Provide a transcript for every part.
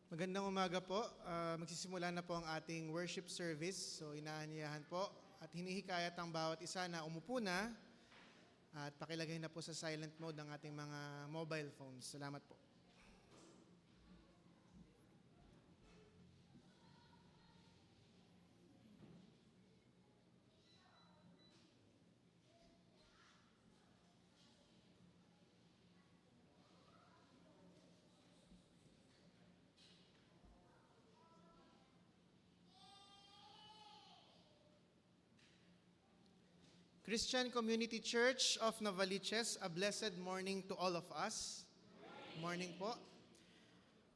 Magandang umaga po. Magsisimula na po ang ating worship service. So inaanyayahan po at hinihikayat ang bawat isa na umupo na at pakilagay na po sa silent mode ang ating mga mobile phones. Salamat po. Christian Community Church of Novaliches, a blessed morning to all of us. Morning po.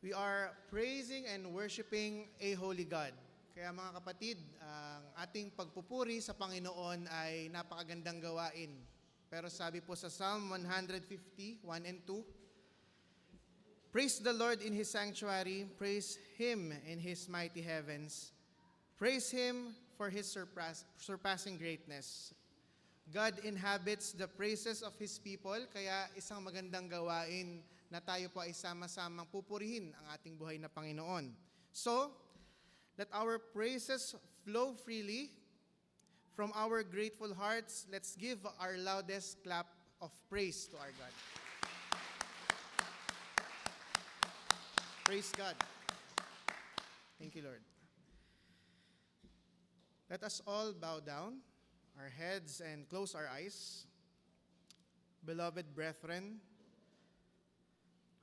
We are praising and worshiping a holy God. Kaya mga kapatid, ang ating pagpupuri sa Panginoon ay napakagandang gawain. Pero sabi po sa Psalm 150, 1 and 2, praise the Lord in His sanctuary, praise Him in His mighty heavens, praise Him for His surpassing greatness. God inhabits the praises of His people, kaya isang magandang gawain na tayo po ay sama-samang pupurihin ang ating buhay na Panginoon. So, let our praises flow freely from our grateful hearts. Let's give our loudest clap of praise to our God. Praise God. Thank you, Lord. Let us all bow down our heads and close our eyes. Beloved brethren,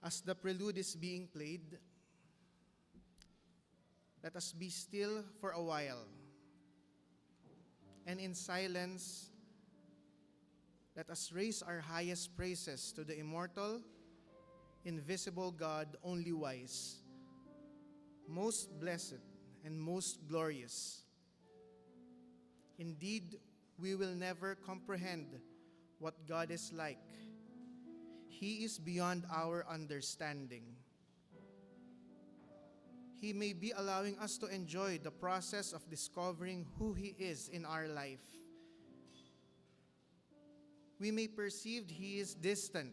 as the prelude is being played, let us be still for a while, and in silence, let us raise our highest praises to the immortal, invisible God, only wise, most blessed and most glorious. Indeed, we will never comprehend what God is like. He is beyond our understanding. He may be allowing us to enjoy the process of discovering who He is in our life. We may perceive He is distant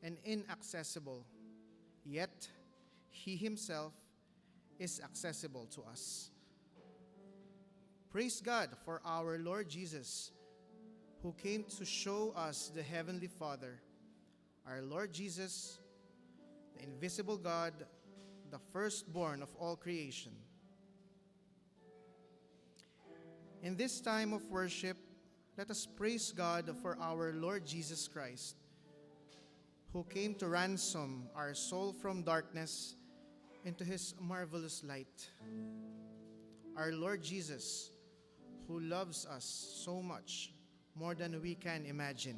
and inaccessible, yet He Himself is accessible to us. Praise God for our Lord Jesus, who came to show us the Heavenly Father. Our Lord Jesus, the invisible God, the firstborn of all creation. In this time of worship, let us praise God for our Lord Jesus Christ, who came to ransom our soul from darkness into His marvelous light. Our Lord Jesus, who loves us so much, more than we can imagine.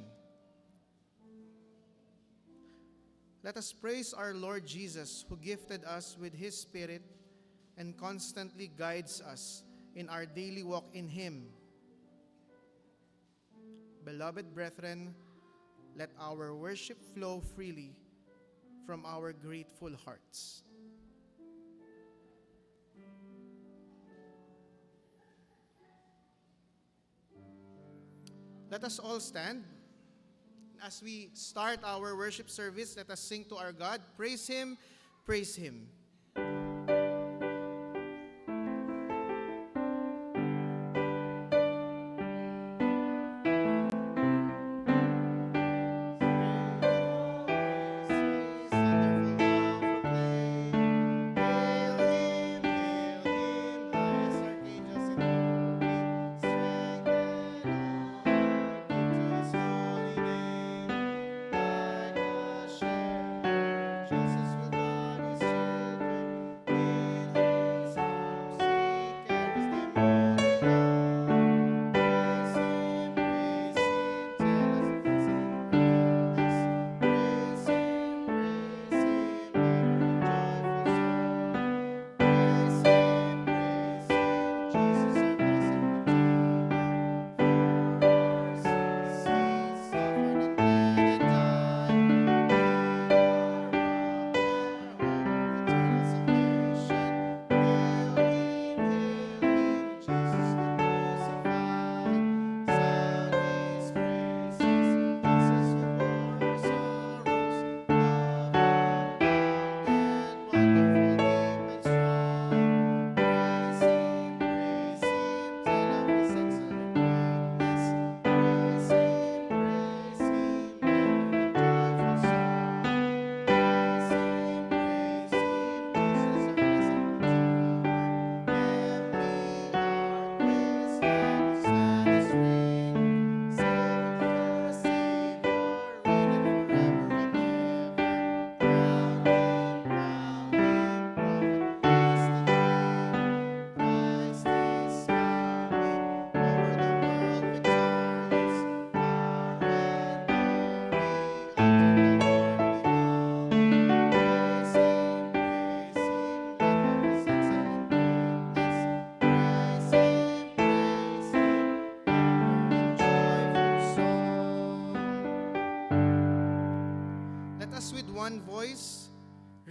Let us praise our Lord Jesus, who gifted us with His Spirit and constantly guides us in our daily walk in Him. Beloved brethren, let our worship flow freely from our grateful hearts. Let us all stand. As we start our worship service, let us sing to our God. Praise Him, praise Him. Jesus will guide His children.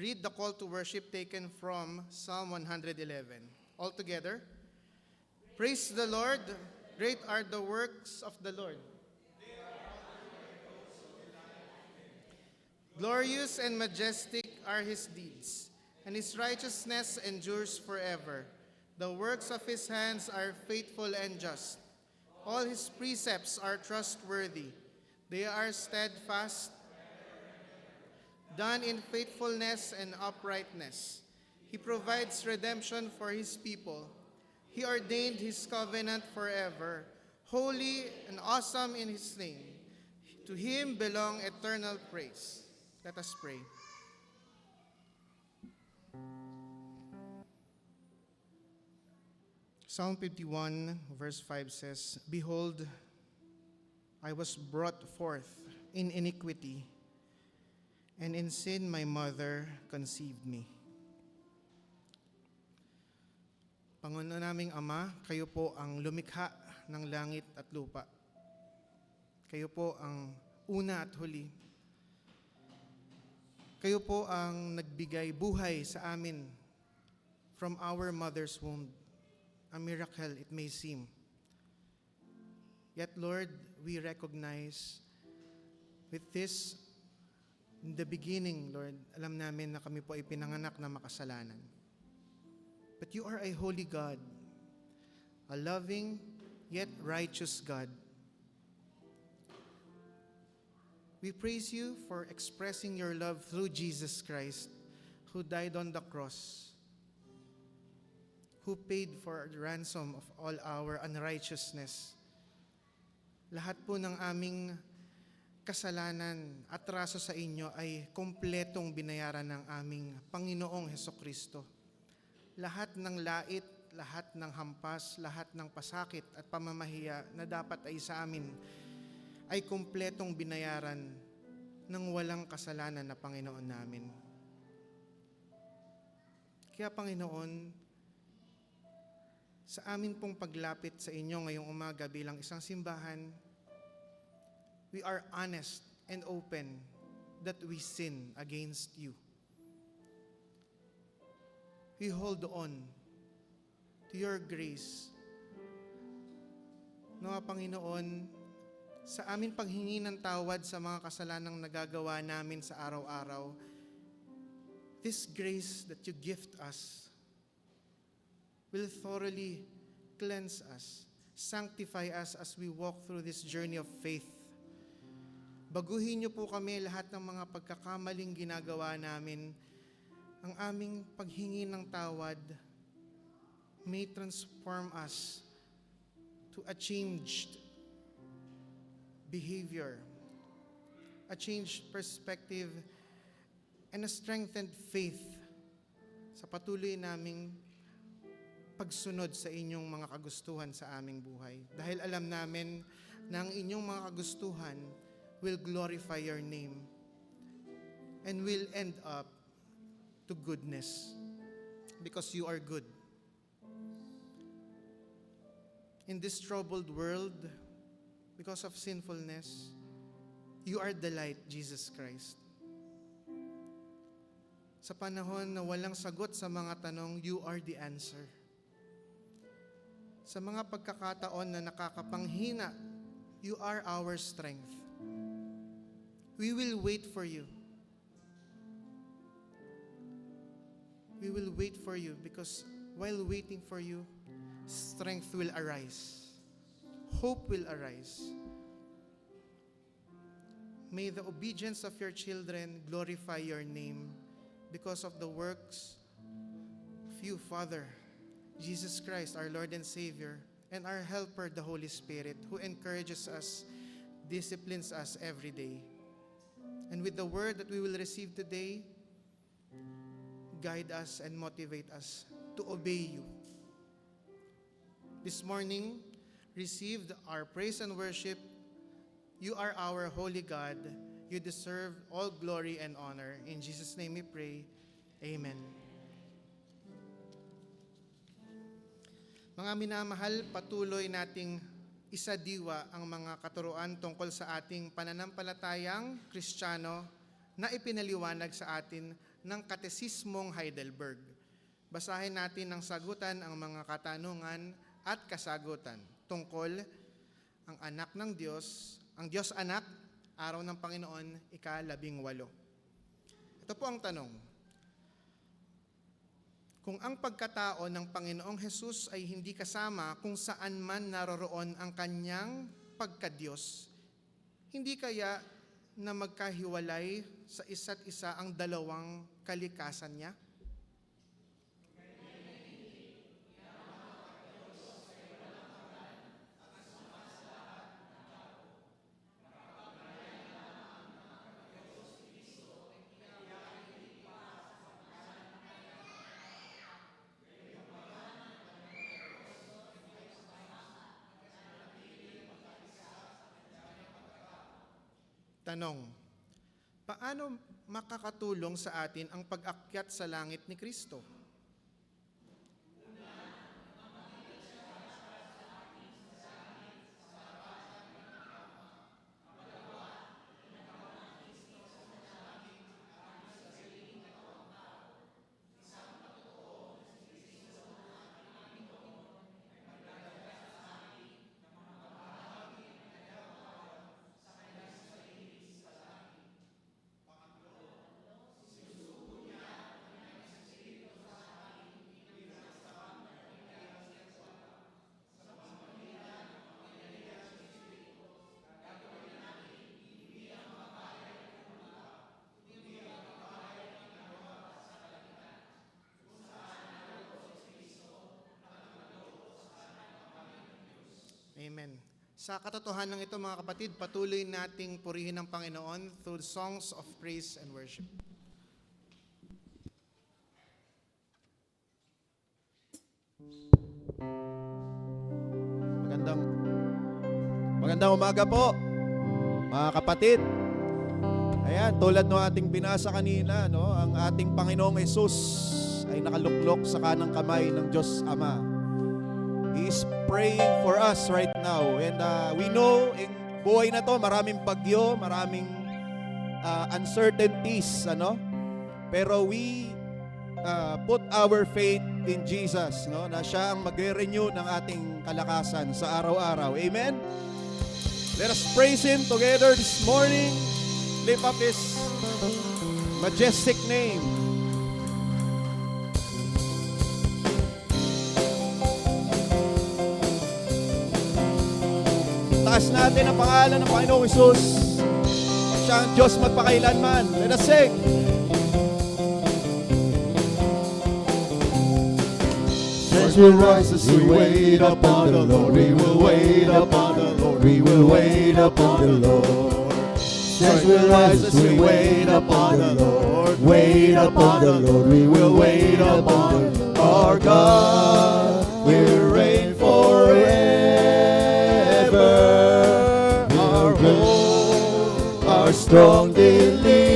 read the call to worship taken from Psalm 111. All together. Praise the Lord. Great are the works of the Lord. Glorious and majestic are his deeds, and his righteousness endures forever. The works of his hands are faithful and just. All his precepts are trustworthy. They are steadfast, done in faithfulness and uprightness. He provides redemption for his people. He ordained his covenant forever, holy and awesome in his name. To him belong eternal praise. Let us pray. Psalm 51 verse 5 says, Behold, I was brought forth in iniquity, and in sin my mother conceived me. Panginoon naming Ama, kayo po ang lumikha ng langit at lupa. Kayo po ang una at huli. Kayo po ang nagbigay buhay sa amin from our mother's womb. A miracle it may seem. Yet Lord, we recognize with this, in the beginning, Lord, alam namin na kami po ay pinanganak na makasalanan. But you are a holy God, a loving yet righteous God. We praise you for expressing your love through Jesus Christ, who died on the cross, who paid for the ransom of all our unrighteousness. Lahat po ng aming kasalanan at raso sa inyo ay kumpletong binayaran ng aming Panginoong Hesukristo. Lahat ng lait, lahat ng hampas, lahat ng pasakit at pamamahiya na dapat ay sa amin ay kumpletong binayaran ng walang kasalanan na Panginoon namin. Kaya Panginoon, sa amin pong paglapit sa inyo ngayong umaga bilang isang simbahan, we are honest and open that we sin against you. We hold on to your grace. Nawa Panginoon, sa amin paghingi ng tawad sa mga kasalanang nagagawa namin sa araw-araw, this grace that you gift us will thoroughly cleanse us, sanctify us as we walk through this journey of faith. Baguhin niyo po kami lahat ng mga pagkakamaling ginagawa namin. Ang aming paghingi ng tawad may transform us to a changed behavior, a changed perspective, and a strengthened faith sa patuloy naming pagsunod sa inyong mga kagustuhan sa aming buhay. Dahil alam namin na ang inyong mga kagustuhan will glorify your name and will end up to goodness because you are good. In this troubled world, because of sinfulness, you are the light, Jesus Christ. Sa panahon na walang sagot sa mga tanong, you are the answer. Sa mga pagkakataon na nakakapanghina, you are our strength. We will wait for you. We will wait for you because while waiting for you, strength will arise. Hope will arise. May the obedience of your children glorify your name because of the works of you, Father, Jesus Christ, our Lord and Savior, and our Helper, the Holy Spirit, who encourages us, disciplines us every day. And with the word that we will receive today, guide us and motivate us to obey you. This morning, received our praise and worship. You are our holy God. You deserve all glory and honor. In Jesus' name we pray. Amen. Mga minamahal, patuloy nating isadiwa ang mga katuruan tungkol sa ating pananampalatayang Kristiyano na ipinaliwanag sa atin ng Katesismong Heidelberg. Basahin natin ng sagutan ang mga katanungan at kasagutan tungkol ang anak ng Diyos, ang Diyos anak, araw ng Panginoon, ika-18. Ito po ang tanong. Kung ang pagkatao ng Panginoong Hesus ay hindi kasama kung saan man naroroon ang kanyang pagka-Diyos, hindi kaya na magkahiwalay sa isa't isa ang dalawang kalikasan niya? Tanong, paano makakatulong sa atin ang pag-akyat sa langit ni Kristo? Amen. Sa katotohanan ng ito mga kapatid, patuloy nating purihin ang Panginoon through songs of praise and worship. Magandang umaga po, mga kapatid. Ayan, tulad ng ating binasa kanina, no, ang ating Panginoong Hesus ay nakaluklok sa kanang kamay ng Diyos Ama. He is praying for us right now. And we know, in buhay na to, maraming bagyo, maraming uncertainties, ano? Pero we put our faith in Jesus, no? Na siya ang magre-renew ng ating kalakasan sa araw-araw. Amen? Let us praise Him together this morning. Lift up His majestic name. Taas natin ang pangalan ng Panginoong Hesus. Siya ang Diyos magpakailanman. Let us sing. As we rise as we wait upon the Lord, we will wait upon the Lord, we will wait upon the Lord. As we rise as we wait upon the Lord, wait upon the Lord, we will wait upon our God. We'll reign forever. Our hope, our strong deliverer.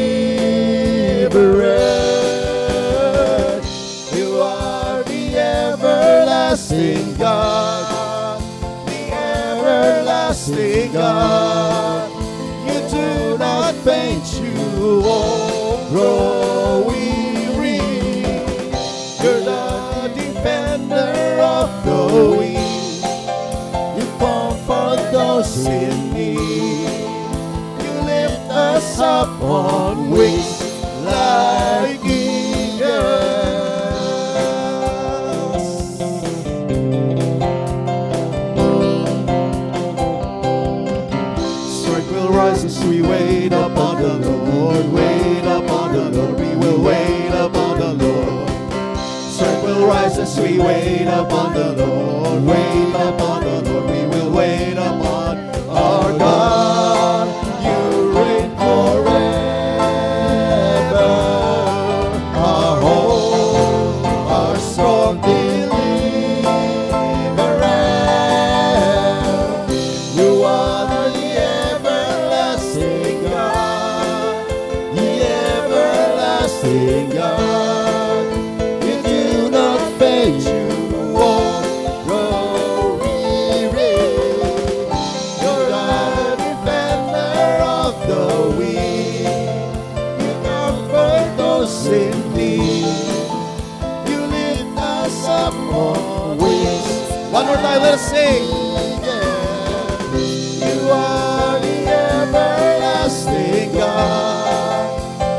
You are the everlasting God, the everlasting God. You do not faint, you won't grow weary. You're the defender of the weak. You comfort those in need. You lift us up on wings like eagles. Strength will rise as we wait upon the Lord. Wait upon the Lord. We will wait upon the Lord. Strength will rise as we wait upon the Lord. Wait upon the Lord. We will wait upon our God. You reign forever. Our hope, our strong deliverer. You are the everlasting God, the everlasting God. You do not faint, you won't grow weary. You're the sing. You are the everlasting God,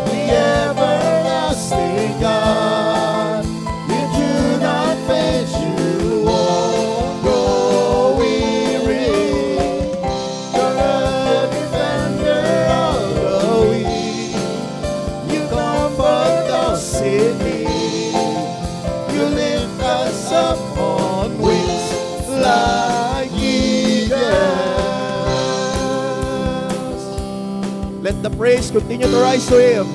the everlasting God. You do not faint, you won't grow weary. You're a defender of the weak. You comfort those in need. You lift us up on wings like eagles. Let the praise continue to rise to Him.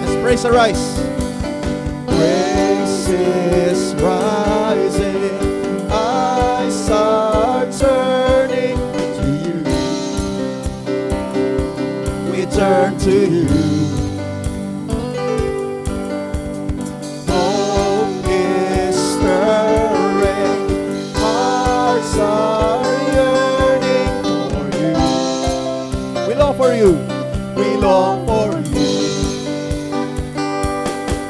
Let's praise arise. Grace is rising, eyes are turning to you. We turn to you. Hope is stirring, hearts are yearning for you. We long for you. We long for you.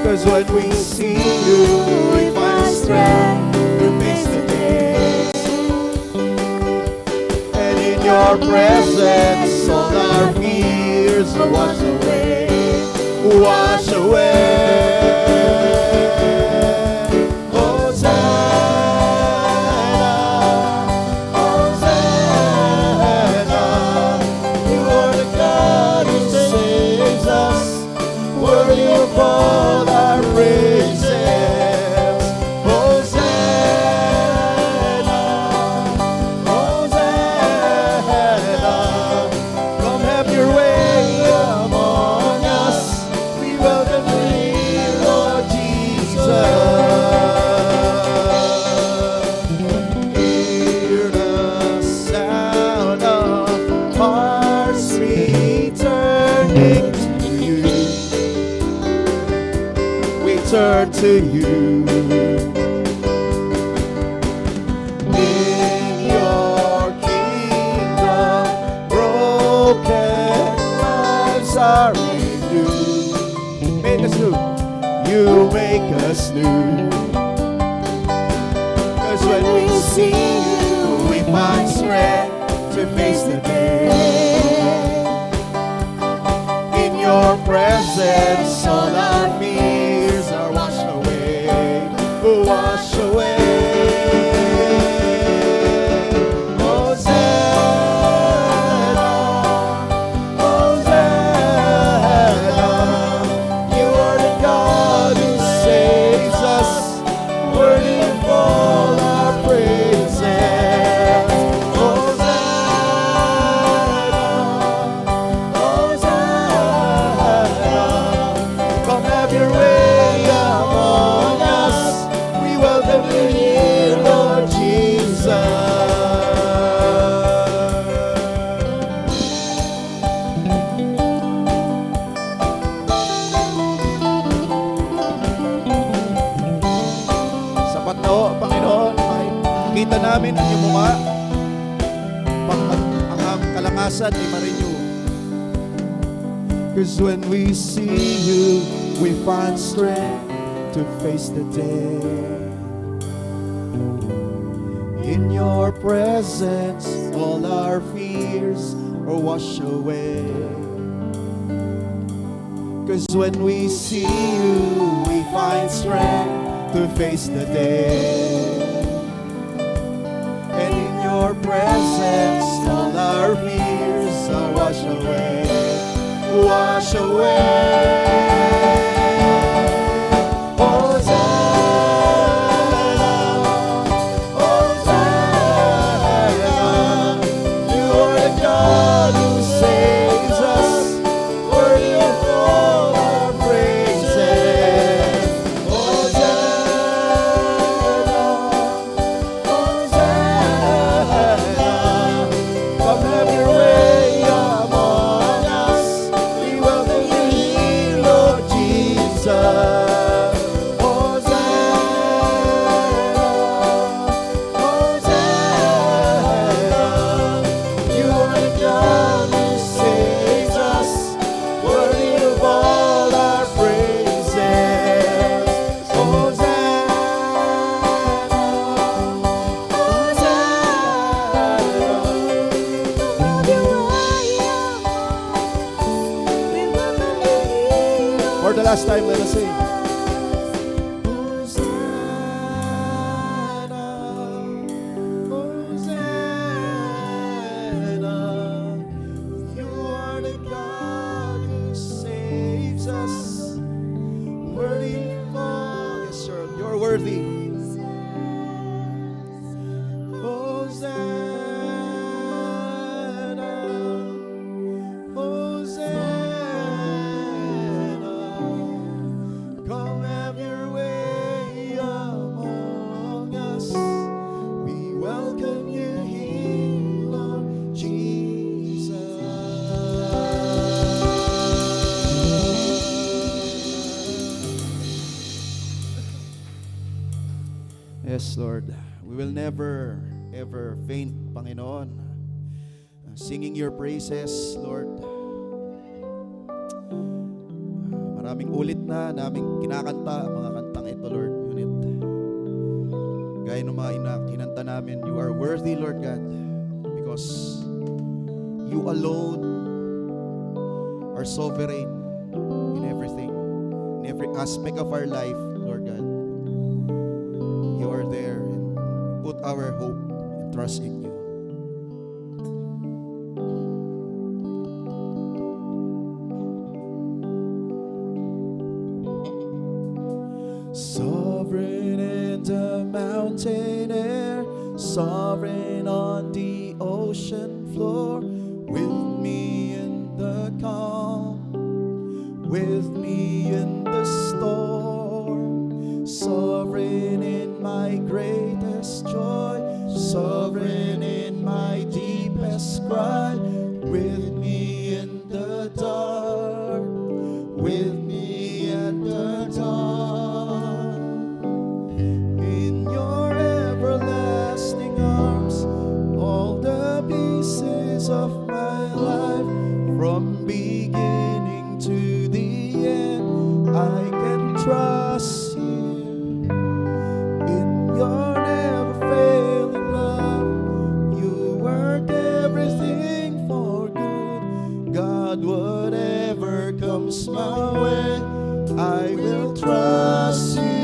'Cause when we see you, we find strength to face the days. And in your presence, all our fears are washed away. Wash away. Hosanna, Hosanna. You are the God who saves us, worthy of all our praises. Hosanna, Hosanna. Come have your way among us. We welcome you here, Lord Jesus. Hear the sound of hearts returning to you. We turn to you. In your kingdom, broken lives are renewed. Make us new. You make us new. 'Cause when we see you, we find strength to face the day. In your presence, all our fears are washed away. Wash away. Hosanna, Hosanna. You are the God who saves us, worthy of all our praises. Hosanna, Hosanna. Come have your way among us. We welcome you here, Lord Jesus. Sapat na ho, Panginoon. Makita namin ang iyong mukha. Ang kalakasan ni Marinyo. 'Cause when we see you, we find strength to face the day. In your presence, all our fears are washed away. 'Cause when we see you, we find strength to face the day. And in your presence, all our fears are washed away. Wash away. Hosanna, Hosanna. You are the God who saves us, worthy of all our praises. Hosanna, Hosanna. Come have your way among us. We welcome you here. last time, let us sing. Worthy. Hosanna, Hosanna, come have your way among us. We welcome you here, Lord Jesus. Yes, Lord. We will never, ever faint, Panginoon, singing your praises, Lord. Maraming ulit na naming kinakanta ang mga kantang ito, Lord. Ngunit, gaya ng mga kinanta namin, you are worthy, Lord God, because you alone are sovereign in everything, in every aspect of our life, Lord God. You are there, and put our hope and trust in you. Sovereign in the mountain air, sovereign on the ocean floor, with me in the calm, with me in the storm, sovereign in my greatest joy, sovereign in my deepest cry, with me in the dark, with me at the dawn. In your everlasting arms, all the pieces of my life, from beginning to the end, I can trust you. In your never failing love, you work everything for good. God, whatever comes my way, I will trust you.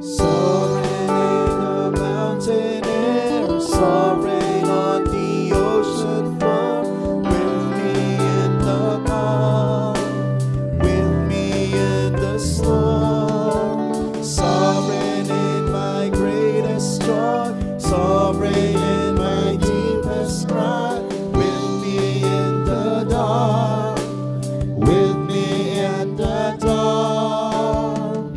Sovereign in the mountain air, sovereign on the ocean floor, with me in the calm, with me in the storm, sovereign in my greatest joy, sovereign in my deepest cry, with me in the dark, with me at the dawn.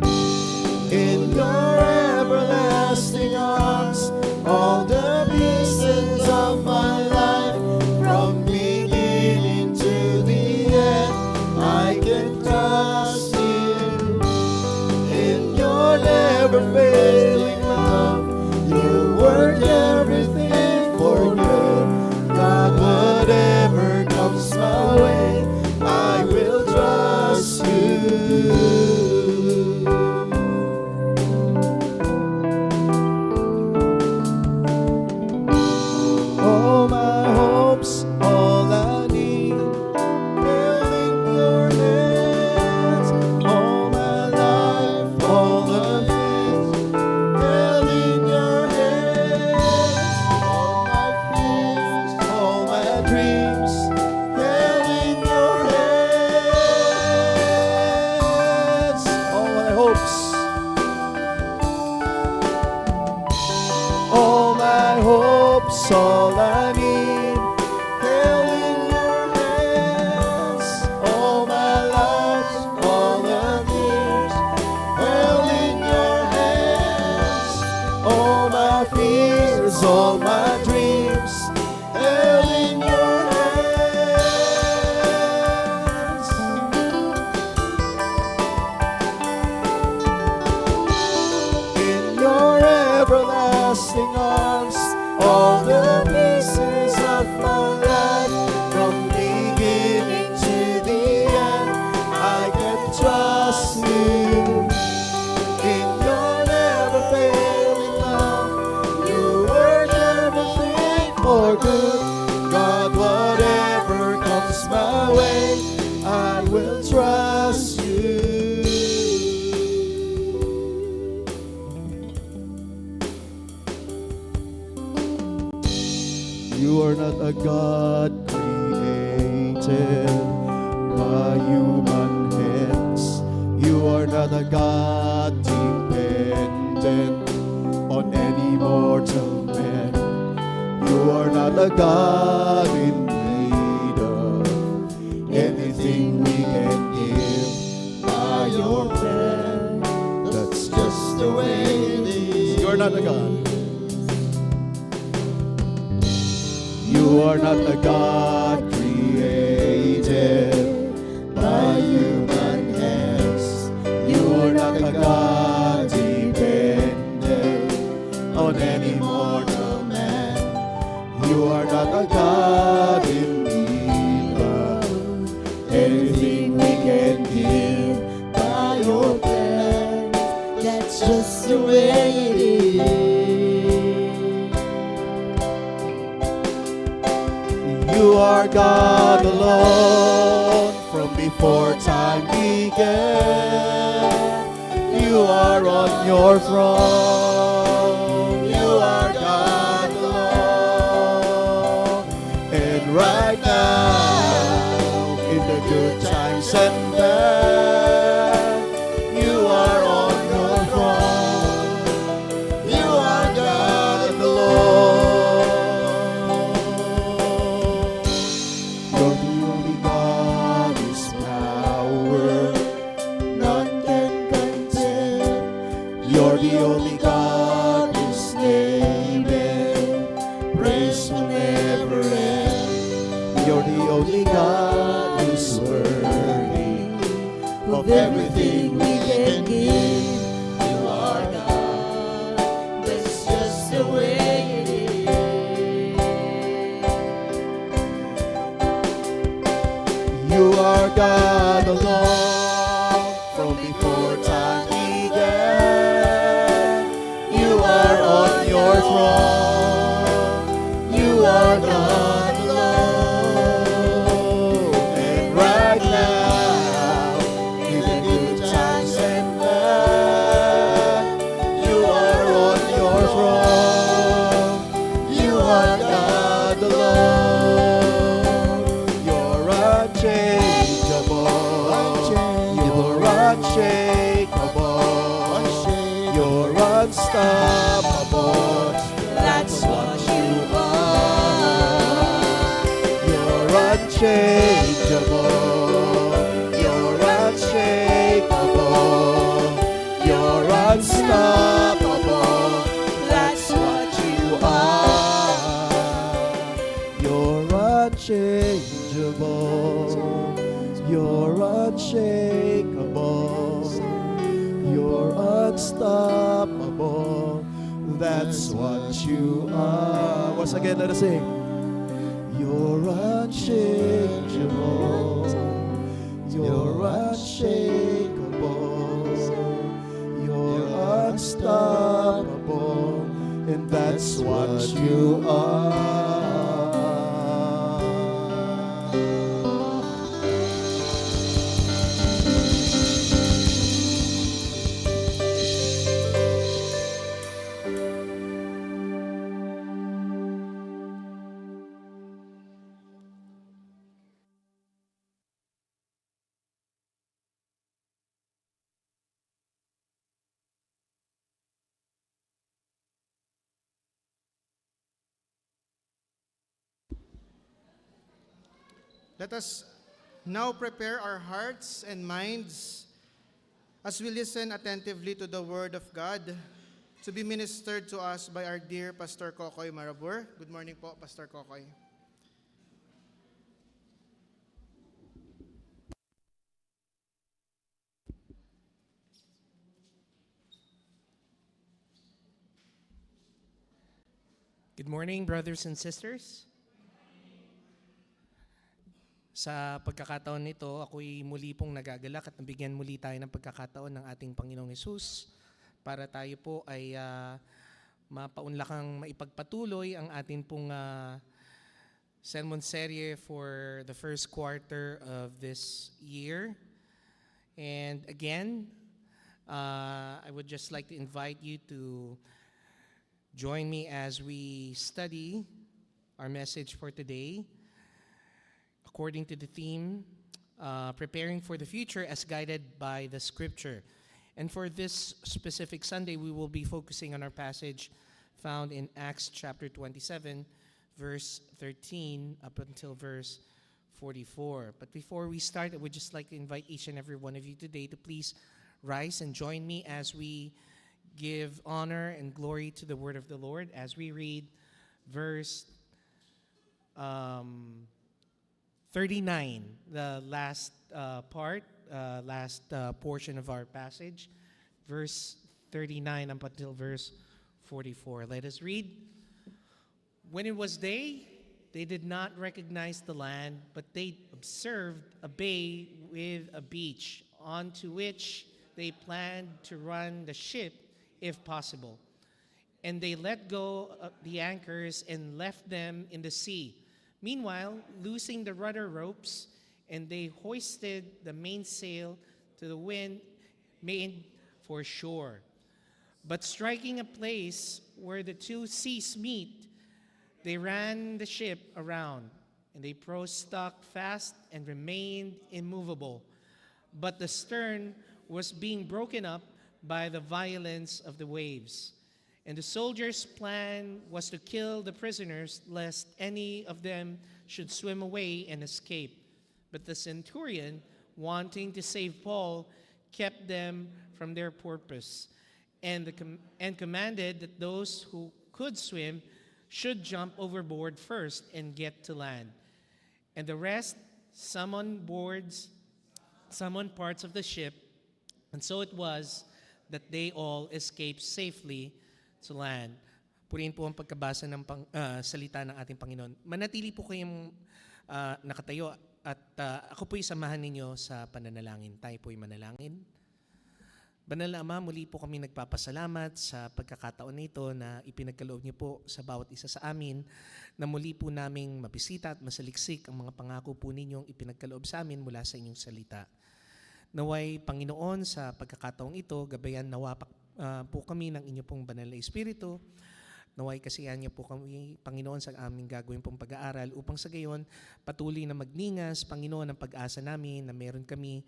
In your everlasting arms, all the pieces of my life, from beginning to the end, I can trust you. In your never failing love, you work everything for good. God, whatever comes my way, I will trust you. All my hopes, all I need, held in your hands. All my life, all of it, held in your hands. All my fears, all my dreams, held in your hands. All my hopes, all my hopes, all I need, held in your hands. All my life, all the years, held in your hands. All my fears, all my dreams, held in your hands. In your everlasting arms, all the pieces of my life, from beginning to the end, I can trust you. In your never failing love, you work everything for good. not a God dependent on any mortal man. You are not a God in need of anything we can give by your plan. That's just the way it is. You are not a God. You are not a God created by human hands. You are not a God dependent on any mortal man. You are not a God in need of anything we can give by your plan. That's just the way it is. You are God alone from before time began. You are on your throne. You are God alone. And right now, in the good times and bad, you are on your throne. You are God alone. You're the only God whose power none can contend. You're the only God whose name and praise will never end. You're the only God who's worthy of everything we can give. You are God. That's just the way it is. You are God alone from before time began. You are on your throne. You are God alone. And right now, in the good times and bad, you are on your throne. You are God alone. You're unchangeable. You're unshakable. You're unstoppable. That's what you are. You're unchangeable. You're unshakable. You're unstoppable. That's what you are. You're unchangeable. You're unshakable. You're unstoppable. That's what you are. Once again, let us sing. You're unchangeable. You're unshakable. You're unstoppable. And that's what you are. Let us now prepare our hearts and minds as we listen attentively to the Word of God to be ministered to us by our dear Pastor Kokoy Marabur. Good morning po, Pastor Kokoy. Good morning, brothers and sisters. Sa pagkakataon nito, ako'y muli pong nagagalak at nabigyan muli tayo ng pagkakataon ng ating Panginoong Hesus para tayo po ay mapaunlakang maipagpatuloy ang ating pong sermon serye for the first quarter of this year. And again, I would just like to invite you to join me as we study our message for today according to the theme, Preparing for the Future as Guided by the Scripture. And for this specific Sunday, we will be focusing on our passage found in Acts chapter 27, verse 13 up until verse 44. But before we start, I would just like to invite each and every one of you today to please rise and join me as we give honor and glory to the word of the Lord as we read verse 39, the last portion of our passage, verse 39 up until verse 44. Let us read. When it was day, they did not recognize the land, but they observed a bay with a beach, onto which they planned to run the ship if possible. And they let go of the anchors and left them in the sea. Meanwhile, loosing the rudder ropes, and they hoisted the mainsail to the wind, made for shore. But striking a place where the two seas meet, they ran the ship around, and the prow stuck fast and remained immovable. But the stern was being broken up by the violence of the waves. And the soldiers' plan was to kill the prisoners, lest any of them should swim away and escape. But the centurion, wanting to save Paul, kept them from their purpose, and commanded that those who could swim should jump overboard first and get to land. And the rest, some on parts of the ship, and so it was that they all escaped safely to land. Purihin po ang pagkabasa ng salita ng ating Panginoon. Manatili po kayong nakatayo at ako po'y samahan ninyo sa pananalangin. Tayo po'y manalangin. Banal na Ama, muli po kami nagpapasalamat sa pagkakataon nito na ipinagkaloob niyo po sa bawat isa sa amin na muli po naming mabisita at masaliksik ang mga pangako po ninyong ipinagkaloob sa amin mula sa inyong salita. Naway, Panginoon, sa pagkakataong ito, gabayan nawa po kami ng inyo pong banal na Espiritu. Naway kasiyahan niyo po kami, Panginoon, sa aming gagawin pong pag-aaral upang sa gayon patuloy na magningas, Panginoon, ang pag-asa namin na meron kami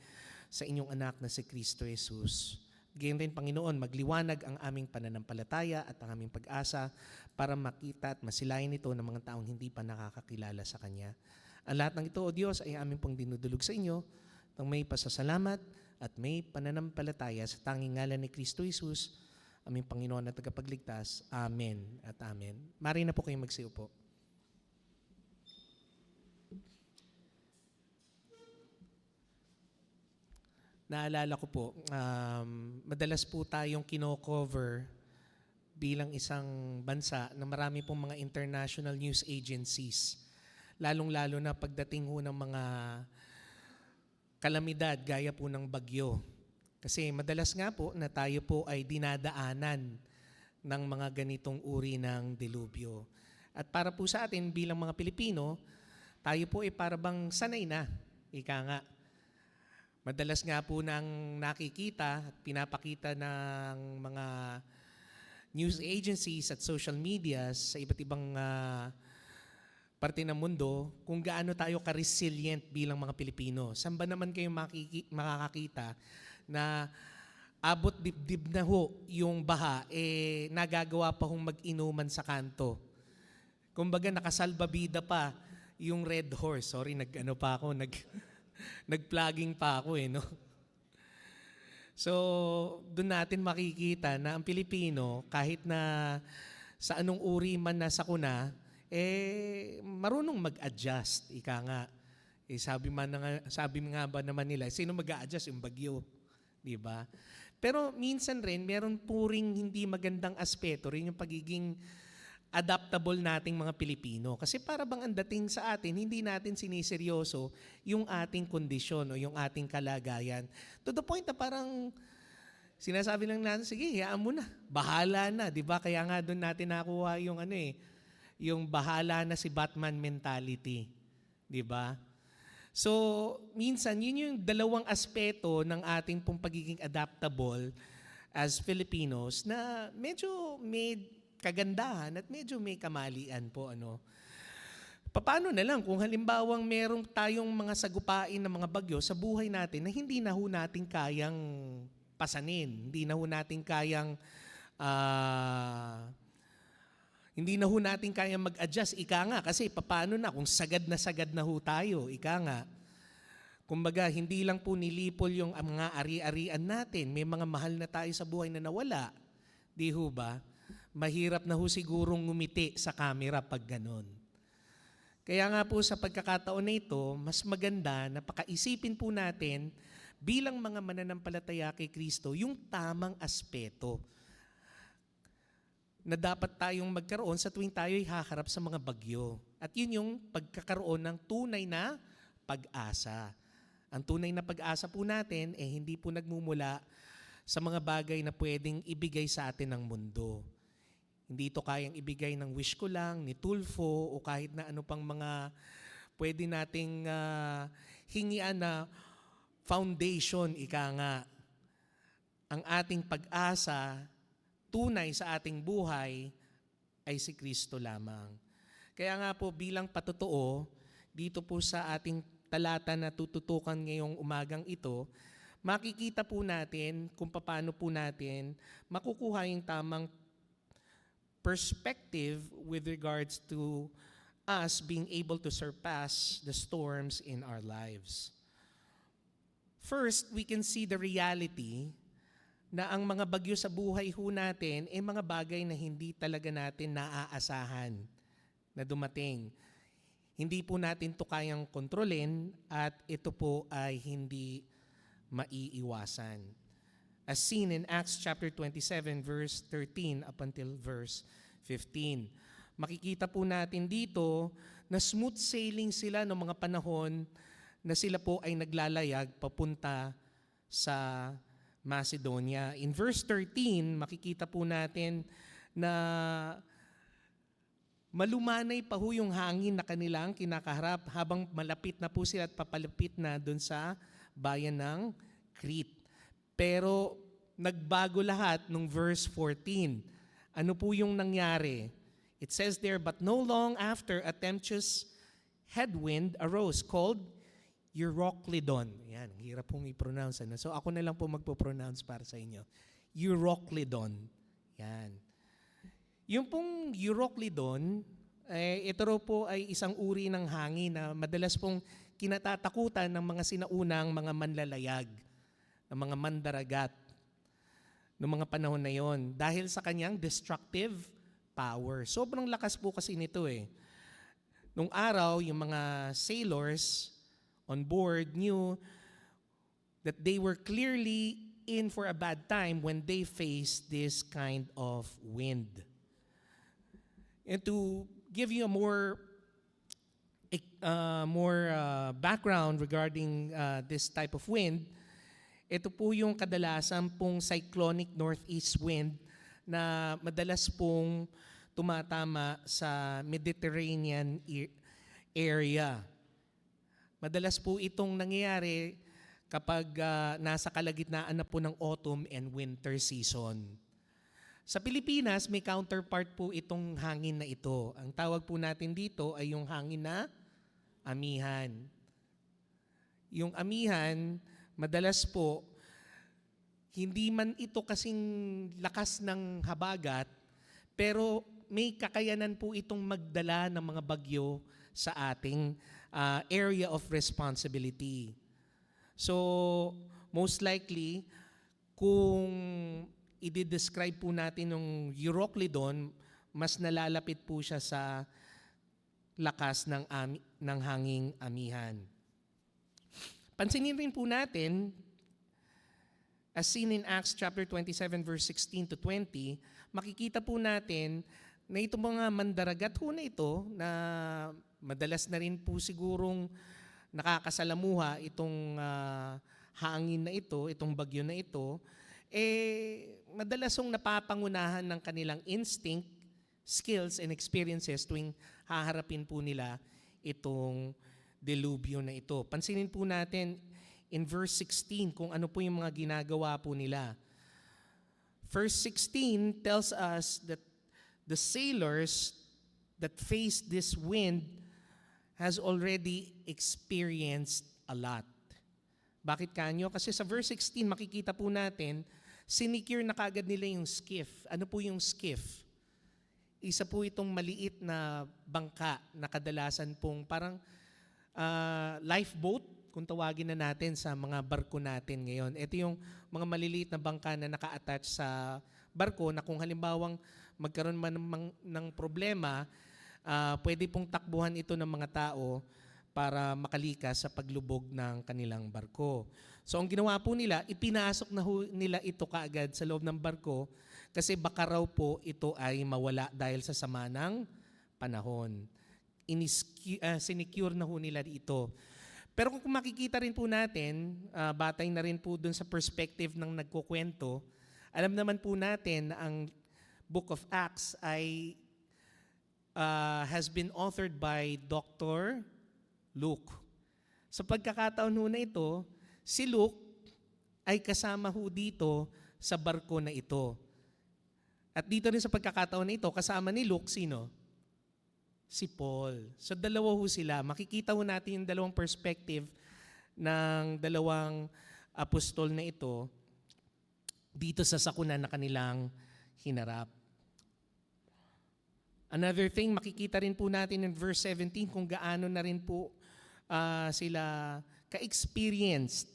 sa inyong anak na si Kristo Jesus. Gayon rin, Panginoon, magliwanag ang aming pananampalataya at ang aming pag-asa para makita at masilayan ito ng mga taong hindi pa nakakakilala sa Kanya. Ang lahat ng ito, O Diyos, ay aming pong dinudulog sa inyo ng may pasasalamat at may pananampalataya sa tanging ngalan ni Kristo Jesus, aming Panginoon at tagapagligtas. Amen at amen. Mari na po kayong magsiupo. Naalala ko po, madalas po tayong kino-cover bilang isang bansa na marami pong mga international news agencies. Lalong-lalo na pagdating ho ng mga kalamidad gaya po ng bagyo. Kasi madalas nga po na tayo po ay dinadaanan ng mga ganitong uri ng delubyo. At para po sa atin bilang mga Pilipino, tayo po ay parabang sanay na, ika nga. Madalas nga po nang nakikita at pinapakita ng mga news agencies at social media sa iba't ibang parte ng mundo kung gaano tayo ka-resilient bilang mga Pilipino. Saan ba naman kayo makakakita na abot dibdib na ho yung baha, nagagawa pa hong mag-inuman sa kanto. Kumbaga nakasalbabida pa yung Red Horse. Sorry, nag-plugging pa ako no? So, doon natin makikita na ang Pilipino, kahit na sa anong uri man na sakuna, marunong mag-adjust, ika nga. Sabi nga ba naman nila, sino mag-a-adjust? Yung bagyo, di ba? Pero minsan rin, meron puring hindi magandang aspeto rin yung pagiging adaptable nating mga Pilipino. Kasi para bang ang dating sa atin, hindi natin siniseryoso yung ating kondisyon o yung ating kalagayan. To the point na parang sinasabi lang natin, sige, hayaan mo na, bahala na, di ba? Kaya nga doon natin nakuha yung yung bahala na si Batman mentality. Di ba? So, minsan, yun yung dalawang aspeto ng ating pong pagiging adaptable as Filipinos na medyo may kagandahan at medyo may kamalian po. Paano na lang kung halimbawang meron tayong mga sagupain ng mga bagyo sa buhay natin na hindi na ho natin kayang pasanin. Hindi na ho natin kayang mag-adjust, ika nga, kasi paano na kung sagad na ho tayo, ika nga. Kumbaga, hindi lang po nilipol yung mga ari-arian natin. May mga mahal na tayo sa buhay na nawala. Di ho ba? Mahirap na ho sigurong ngumiti sa camera pag ganon. Kaya nga po sa pagkakataon na ito, mas maganda na pakaisipin po natin bilang mga mananampalataya kay Kristo yung tamang aspeto na dapat tayong magkaroon sa tuwing tayo'y haharap sa mga bagyo. At yun yung pagkakaroon ng tunay na pag-asa. Ang tunay na pag-asa po natin hindi po nagmumula sa mga bagay na pwedeng ibigay sa atin ng mundo. Hindi ito kayang ibigay ng wish ko lang, ni Tulfo, o kahit na ano pang mga pwede nating hingian na foundation, ika nga. Ang ating pag-asa, tunay sa ating buhay, ay si Kristo lamang. Kaya nga po bilang patotoo, dito po sa ating talata na tututukan ngayong umagang ito, makikita po natin kung paano po natin makukuha yung tamang perspective with regards to us being able to surpass the storms in our lives. First, we can see the reality na ang mga bagyo sa buhay ho natin ay mga bagay na hindi talaga natin naaasahan na dumating. Hindi po natin ito kayang kontrolin at ito po ay hindi maiiwasan. As seen in Acts chapter 27 verse 13 up until verse 15. Makikita po natin dito na smooth sailing sila noong mga panahon na sila po ay naglalayag papunta sa Macedonia. In verse 13, makikita po natin na malumanay pa ho yung hangin na kanilang kinakaharap habang malapit na po sila at papalapit na doon sa bayan ng Crete. Pero nagbago lahat nung verse 14. Ano po yung nangyari? It says there, but no long after a tempestuous headwind arose called Euroclydon. Yan, hirap pong i-pronounce. So ako na lang po magpo-pronounce para sa inyo. Euroclydon. Yan. Yung pong Euroclydon, ito raw po ay isang uri ng hangin na madalas pong kinatatakutan ng mga sinaunang mga manlalayag, ng mga mandaragat, noong mga panahon na yon dahil sa kanyang destructive power. Sobrang lakas po kasi nito eh. Nung araw, yung mga sailors on board knew that they were clearly in for a bad time when they faced this kind of wind. And to give you a more background regarding this type of wind, ito po yung kadalasan pong cyclonic northeast wind na madalas pong tumatama sa Mediterranean area. Madalas po itong nangyayari kapag nasa kalagitnaan na po ng autumn and winter season. Sa Pilipinas, may counterpart po itong hangin na ito. Ang tawag po natin dito ay yung hangin na amihan. Yung amihan, madalas po, hindi man ito kasing lakas ng habagat, pero may kakayanan po itong magdala ng mga bagyo sa ating area of responsibility. So, most likely, kung i-describe po natin ng Euroclydon, mas nalalapit po siya sa lakas ng hanging amihan. Pansinin rin po natin, as seen in Acts chapter 27 verse 16 to 20, makikita po natin na itong mga mandaragat ho na ito na madalas na rin po sigurong nakakasalamuha itong hangin na ito, itong bagyo na ito, madalas yung napapangunahan ng kanilang instinct, skills, and experiences tuwing haharapin po nila itong delubyo na ito. Pansinin po natin in verse 16 kung ano po yung mga ginagawa po nila. Verse 16 tells us that the sailors that faced this wind has already experienced a lot. Bakit kanyo? Kasi sa verse 16, makikita po natin, sinecure na kagad nila yung skiff. Ano po yung skiff? Isa po itong maliit na bangka na kadalasan pong parang lifeboat, kung tawagin na natin sa mga barko natin ngayon. Ito yung mga maliliit na bangka na naka-attach sa barko na kung halimbawang magkaroon man ng problema, pwede pong takbuhan ito ng mga tao para makalikas sa paglubog ng kanilang barko. So ang ginawa po nila, ipinasok na nila ito kaagad sa loob ng barko kasi baka raw po ito ay mawala dahil sa sama ng panahon. Sinecure na ho nila ito. Pero kung makikita rin po natin, batay na rin po dun sa perspective ng nagkukwento, alam naman po natin na ang Book of Acts ay has been authored by Dr. Luke. Sa pagkakataon ho na ito, si Luke ay kasama ho dito sa barko na ito. At dito rin sa pagkakataon na ito, kasama ni Luke, sino? Si Paul. So dalawa ho sila. Makikita ho natin yung dalawang perspective ng dalawang apostol na ito dito sa sakuna na kanilang hinarap. Another thing, makikita rin po natin in verse 17 kung gaano na rin po sila ka-experienced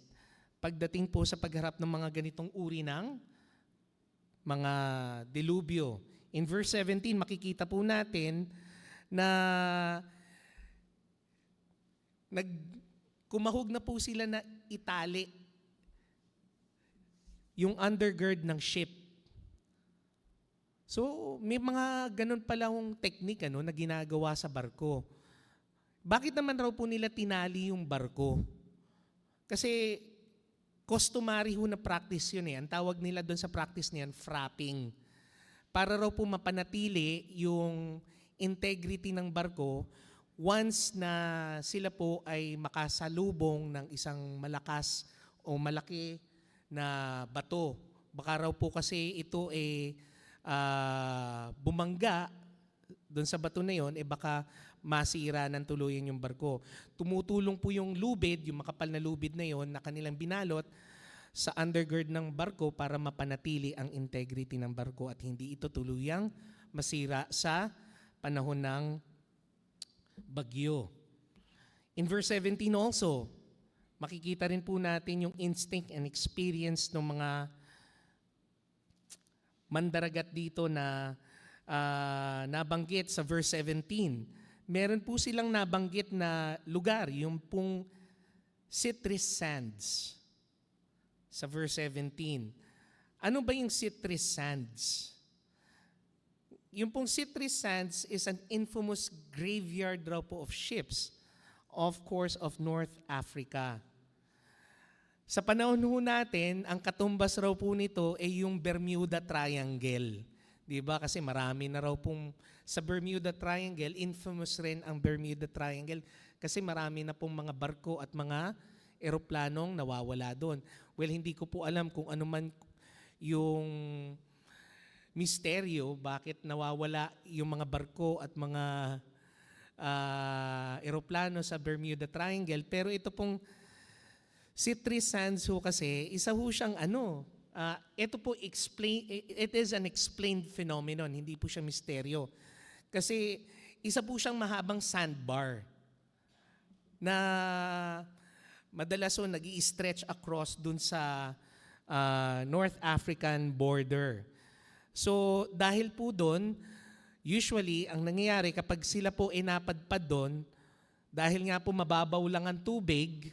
pagdating po sa pagharap ng mga ganitong uri ng mga delubyo. In verse 17, makikita po natin na kumahog na po sila na itali yung undergird ng ship. So, may mga ganun palang technique na ginagawa sa barko. Bakit naman raw po nila tinali yung barko? Kasi customary ho na practice yun eh. Ang tawag nila doon sa practice niyan, frapping. Para raw po mapanatili yung integrity ng barko once na sila po ay makasalubong ng isang malakas o malaki na bato. Baka raw po kasi ito bumangga doon sa bato na yon, baka masira ng tuluyan yung barko. Tumutulong po yung lubid, yung makapal na lubid na yon na kanilang binalot sa undergird ng barko para mapanatili ang integrity ng barko at hindi ito tuluyang masira sa panahon ng bagyo. In verse 17 also, makikita rin po natin yung instinct and experience ng mga mandaragat dito na nabanggit sa verse 17. Meron po silang nabanggit na lugar, yung pong citrus sands sa verse 17. Ano ba yung citrus sands? Yung pong citrus sands is an infamous graveyard raw po of ships, of course, of North Africa. Sa panahon ho natin, ang katumbas raw po nito ay yung Bermuda Triangle. Di ba? Kasi marami na raw pong sa Bermuda Triangle, infamous rin ang Bermuda Triangle kasi marami na pong mga barko at mga eroplanong nawawala doon. Well, hindi ko po alam kung ano man yung misteryo, bakit nawawala yung mga barko at mga eroplano sa Bermuda Triangle. Pero ito pong citrus sands ho kasi, isa ho siyang ito po it is an explained phenomenon, hindi po siya misteryo. Kasi isa po siyang mahabang sandbar na madalas ho nag-i-stretch across dun sa North African border. So dahil po doon, usually ang nangyayari kapag sila po ay napadpad doon, dahil nga po mababaw lang ang tubig,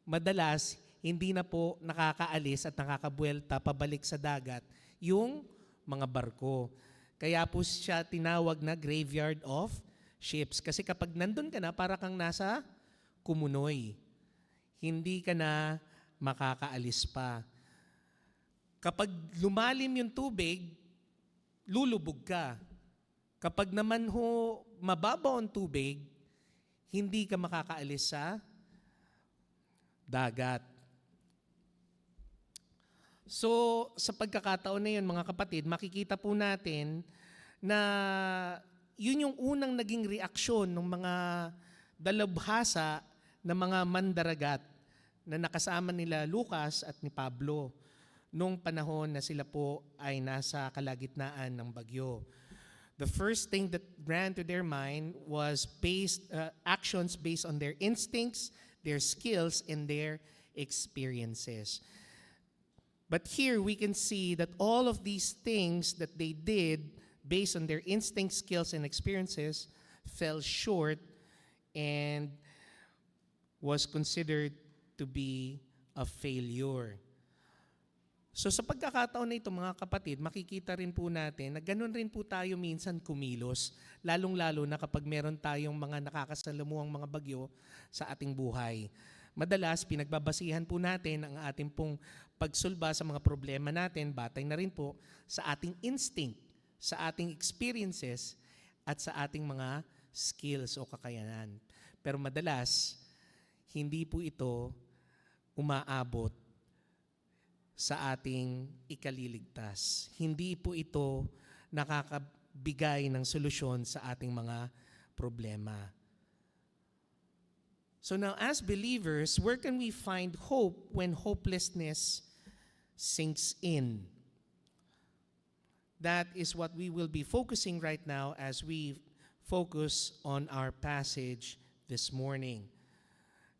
madalas hindi na po nakakaalis at nakakabuelta pabalik sa dagat yung mga barko. Kaya po siya tinawag na graveyard of ships. Kasi kapag nandun ka na, para kang nasa Kumunoy. Hindi ka na makakaalis pa. Kapag lumalim yung tubig, lulubog ka. Kapag naman ho mababaw ang tubig, hindi ka makakaalis sa dagat. So, sa pagkakataon na yun, mga kapatid, makikita po natin na yun yung unang naging reaksyon ng mga dalubhasa ng mga mandaragat na nakasama nila Lucas at ni Pablo nung panahon na sila po ay nasa kalagitnaan ng bagyo. The first thing that ran to their mind was actions based on their instincts, their skills, and their experiences. But here we can see that all of these things that they did based on their instincts, skills, and experiences fell short and was considered to be a failure. So sa pagkakataon na ito mga kapatid, makikita rin po natin na ganun rin po tayo minsan kumilos, lalong-lalo na kapag meron tayong mga nakakasalamuhang mga bagyo sa ating buhay. Madalas, pinagbabasihan po natin ang ating pong pagsulba sa mga problema natin, batay na rin po sa ating instinct, sa ating experiences, at sa ating mga skills o kakayanan. Pero madalas, hindi po ito umaabot sa ating ikaliligtas. Hindi po ito nakakabigay ng solusyon sa ating mga problema. So now as believers, where can we find hope when hopelessness sinks in? That is what we will be focusing right now as we focus on our passage this morning.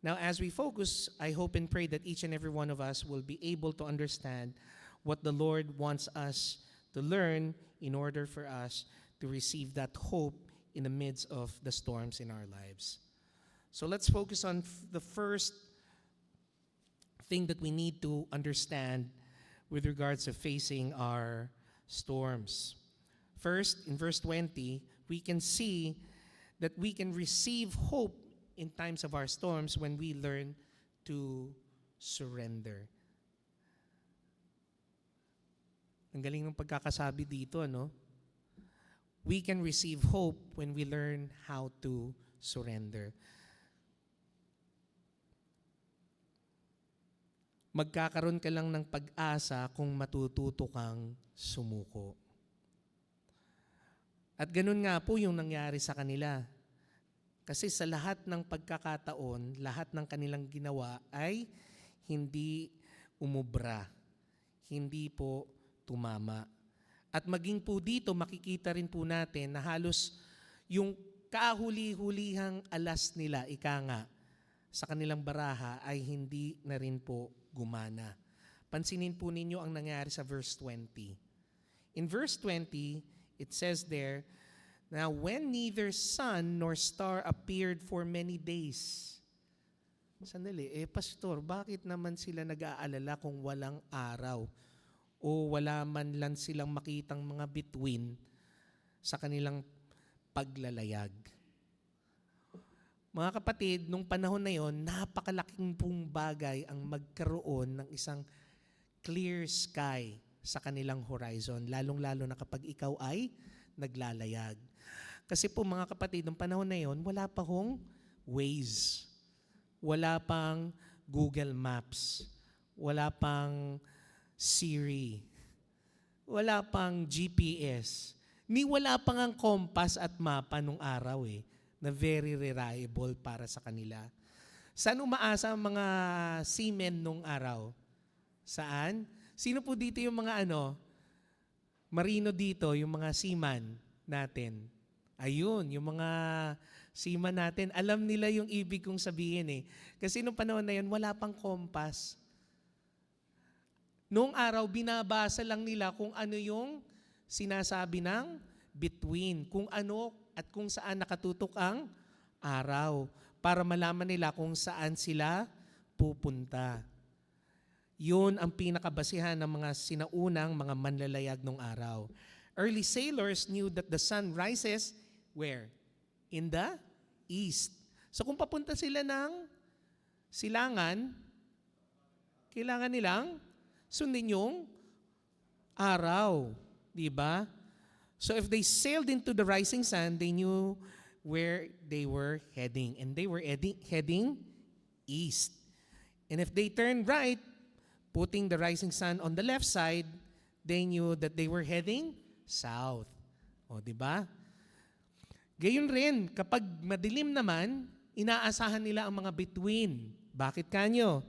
Now, as we focus, I hope and pray that each and every one of us will be able to understand what the Lord wants us to learn in order for us to receive that hope in the midst of the storms in our lives. So let's focus on the first thing that we need to understand with regards to facing our storms. First, in verse 20, we can see that we can receive hope in times of our storms when we learn to surrender. Ang galing ng pagkakasabi dito, ano? We can receive hope when we learn how to surrender. Magkakaroon ka lang ng pag-asa kung matututo kang sumuko. At ganun nga po yung nangyari sa kanila. Kasi sa lahat ng pagkakataon, lahat ng kanilang ginawa ay hindi umubra, hindi po tumama. At maging po dito, makikita rin po natin na halos yung kahuli-hulihang alas nila, ika nga, sa kanilang baraha ay hindi na rin po gumana. Pansinin po ninyo ang nangyari sa verse 20. In verse 20, it says there, now, when neither sun nor star appeared for many days. Sandali, pastor, bakit naman sila nag-aalala kung walang araw o wala man lang silang makitang mga bituin sa kanilang paglalayag? Mga kapatid, nung panahon na yon, napakalaking pong bagay ang magkaroon ng isang clear sky sa kanilang horizon, lalong-lalo na kapag ikaw ay naglalayag. Kasi po mga kapatid, ng panahon na yon, wala pa hong Waze, wala pang Google Maps, wala pang Siri, wala pang GPS, ni wala pang ang compass at mapa nung araw na very reliable para sa kanila. Saan umaasa ang mga seamen nung araw? Saan? Sino po dito yung mga marino dito, yung mga seaman natin? Ayun, yung mga seaman natin, alam nila yung ibig kong sabihin Kasi nung panahon na yun, wala pang compass. Noong araw, binabasa lang nila kung ano yung sinasabi ng bituin, kung ano at kung saan nakatutok ang araw, para malaman nila kung saan sila pupunta. Yun ang pinakabasihan ng mga sinaunang mga manlalayag nung araw. Early sailors knew that the sun rises where? In the east. So kung papunta sila ng silangan, kailangan nilang sundin yung araw. Diba? So if they sailed into the rising sun, they knew where they were heading. And they were heading east. And if they turned right, putting the rising sun on the left side, they knew that they were heading south. O, di ba? Gayon rin, kapag madilim naman, inaasahan nila ang mga bituin. Bakit kanyo?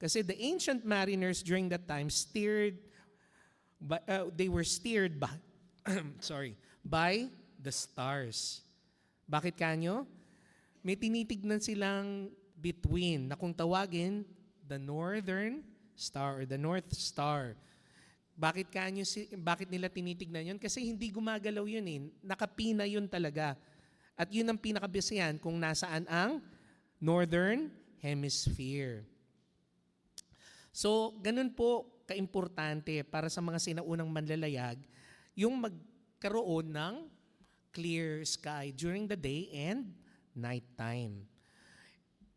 Kasi the ancient mariners during that time they were steered by, by the stars. Bakit kanyo? May tinitignan silang between na kung tawagin the northern star or the north star. Bakit nila tinitignan yun? Kasi hindi gumagalaw yun eh. Nakapina yun talaga. At yun ang pinakabasihan kung nasaan ang northern hemisphere. So, ganun po kaimportante para sa mga sinaunang manlalayag yung magkaroon ng clear sky during the day and nighttime.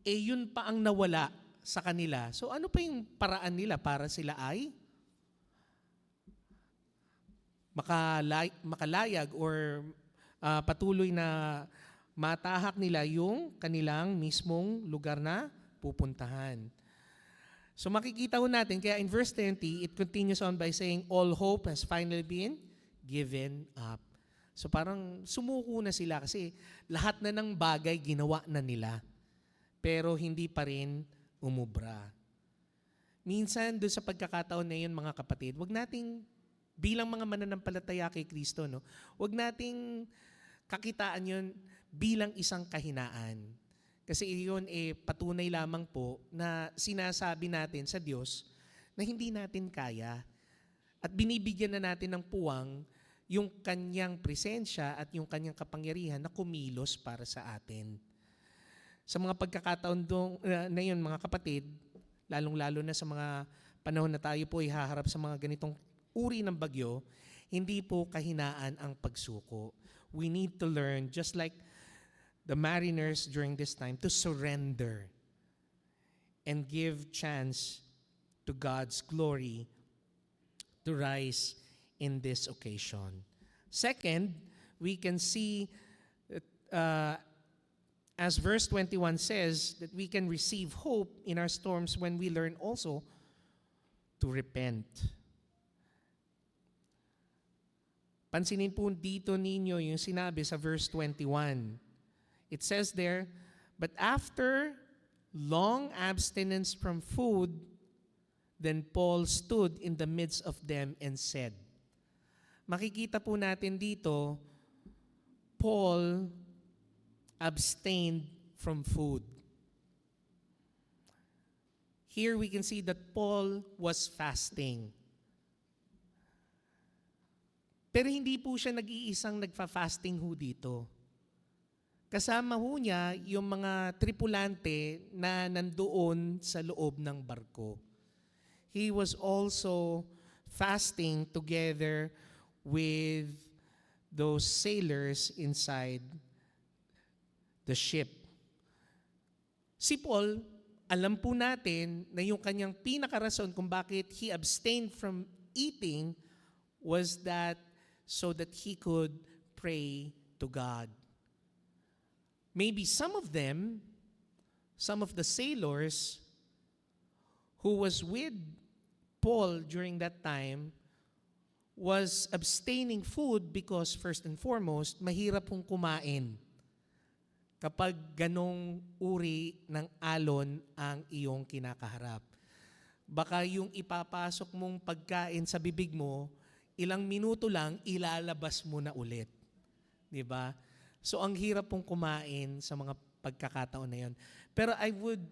Yun pa ang nawala sa kanila. So, ano pa yung paraan nila para sila ay makalayag or patuloy na matahak nila yung kanilang mismong lugar na pupuntahan. So makikita ho natin, kaya in verse 20, it continues on by saying, all hope has finally been given up. So parang sumuko na sila kasi lahat na ng bagay ginawa na nila. Pero hindi pa rin umubra. Minsan doon sa pagkakataon na yun mga kapatid, wag nating bilang mga mananampalataya kay Kristo, no? Wag nating kakitaan yun bilang isang kahinaan. Kasi iyon patunay lamang po na sinasabi natin sa Diyos na hindi natin kaya. At binibigyan na natin ng puwang yung kanyang presensya at yung kanyang kapangyarihan na kumilos para sa atin. Sa mga pagkakataon na yun mga kapatid, lalong-lalo na sa mga panahon na tayo po ihaharap sa mga ganitong uri ng bagyo, hindi po kahinaan ang pagsuko. We need to learn, just like the mariners during this time, to surrender and give chance to God's glory to rise in this occasion. Second, we can see, as verse 21 says, that we can receive hope in our storms when we learn also to repent. Pansinin po dito ninyo yung sinabi sa verse 21. It says there, but after long abstinence from food, then Paul stood in the midst of them and said. Makikita po natin dito, Paul abstained from food. Here we can see that Paul was fasting. Pero hindi po siya nag-iisang nagfa-fasting ho dito. Kasama ho niya yung mga tripulante na nandoon sa loob ng barko. He was also fasting together with those sailors inside the ship. Si Paul, alam po natin na yung kanyang pinakarason kung bakit he abstained from eating was that so that he could pray to God. Maybe some of the sailors who was with Paul during that time was abstaining food because first and foremost, mahirap pong kumain kapag ganong uri ng alon ang iyong kinakaharap. Baka yung ipapasok mong pagkain sa bibig mo, ilang minuto lang, ilalabas mo na ulit. Diba? So ang hirap pong kumain sa mga pagkakataon na yun. Pero I would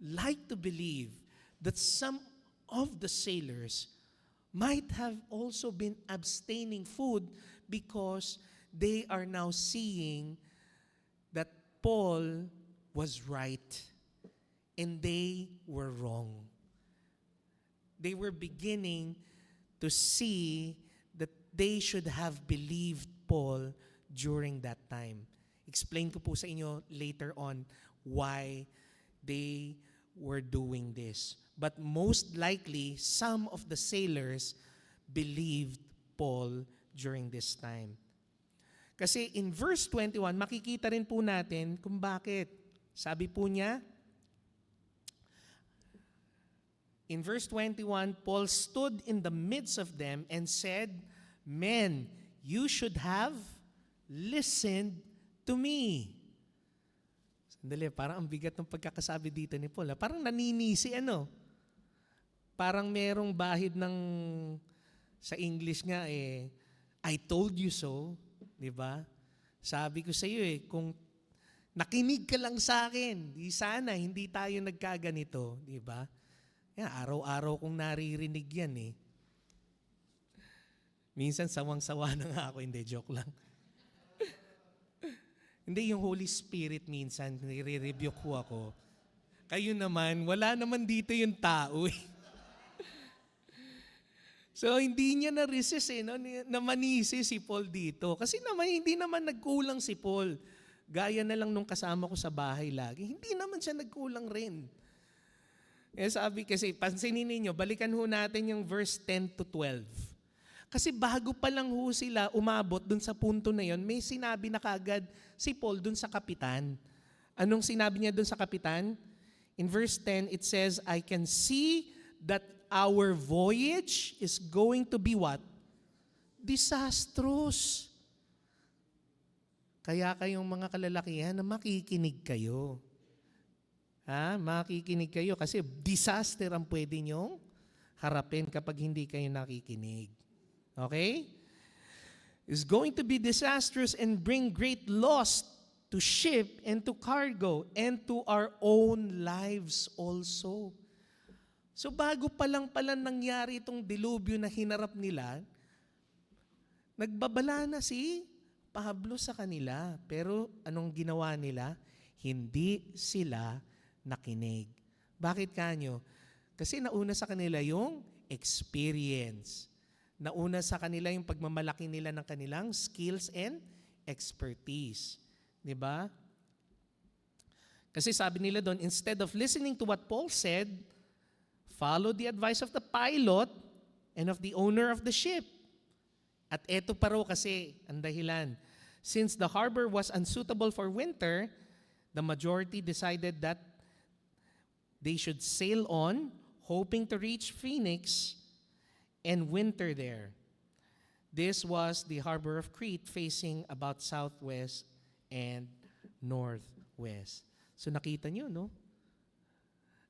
like to believe that some of the sailors might have also been abstaining food because they are now seeing that Paul was right and they were wrong. They were beginning to see that they should have believed Paul during that time. Explain ko po sa inyo later on why they were doing this. But most likely, some of the sailors believed Paul during this time. Kasi in verse 21, makikita rin po natin kung bakit. Sabi po niya, in verse 21, Paul stood in the midst of them and said, "Men, you should have listened to me." Dali, parang ang bigat ng pagkakasabi dito ni Paul. Parang naninisi ano. Parang merong bahid ng sa English nga I told you so, 'di ba? Sabi ko sa iyo kung nakinig ka lang sa akin, di sana hindi tayo nagkaganito, 'di ba? Yan, araw-araw kong naririnig yan Minsan sawang-sawa na nga ako, hindi, joke lang. Hindi, yung Holy Spirit minsan, nire-review ko ako. Kayo naman, wala naman dito yung tao So, hindi niya na-resist na manisi si Paul dito. Kasi naman, hindi naman nagkulang si Paul. Gaya na lang nung kasama ko sa bahay lagi. Hindi naman siya nagkulang rin. Sabi kasi, pansinin ninyo, balikan ho natin yung verse 10 to 12. Kasi bago pa lang ho sila umabot dun sa punto na yon, may sinabi na kagad si Paul dun sa kapitan. Anong sinabi niya dun sa kapitan? In verse 10, it says, I can see that our voyage is going to be what? Disastrous. Kaya kayong mga kalalakihan na makikinig kayo. Makikinig kayo kasi disaster ang pwede nyong harapin kapag hindi kayo nakikinig. Okay? It's going to be disastrous and bring great loss to ship and to cargo and to our own lives also. So bago pa lang pala nangyari itong dilubyo na hinarap nila, nagbabala na si Pablo sa kanila. Pero anong ginawa nila? Hindi sila nakinig. Bakit kanyo? Kasi nauna sa kanila yung experience. Nauna sa kanila yung pagmamalaki nila ng kanilang skills and expertise. Diba? Kasi sabi nila doon, instead of listening to what Paul said, follow the advice of the pilot and of the owner of the ship. At eto pa raw kasi ang dahilan. Since the harbor was unsuitable for winter, the majority decided that they should sail on, hoping to reach Phoenix and winter there. This was the harbor of Crete facing about southwest and northwest. So nakita nyo, no?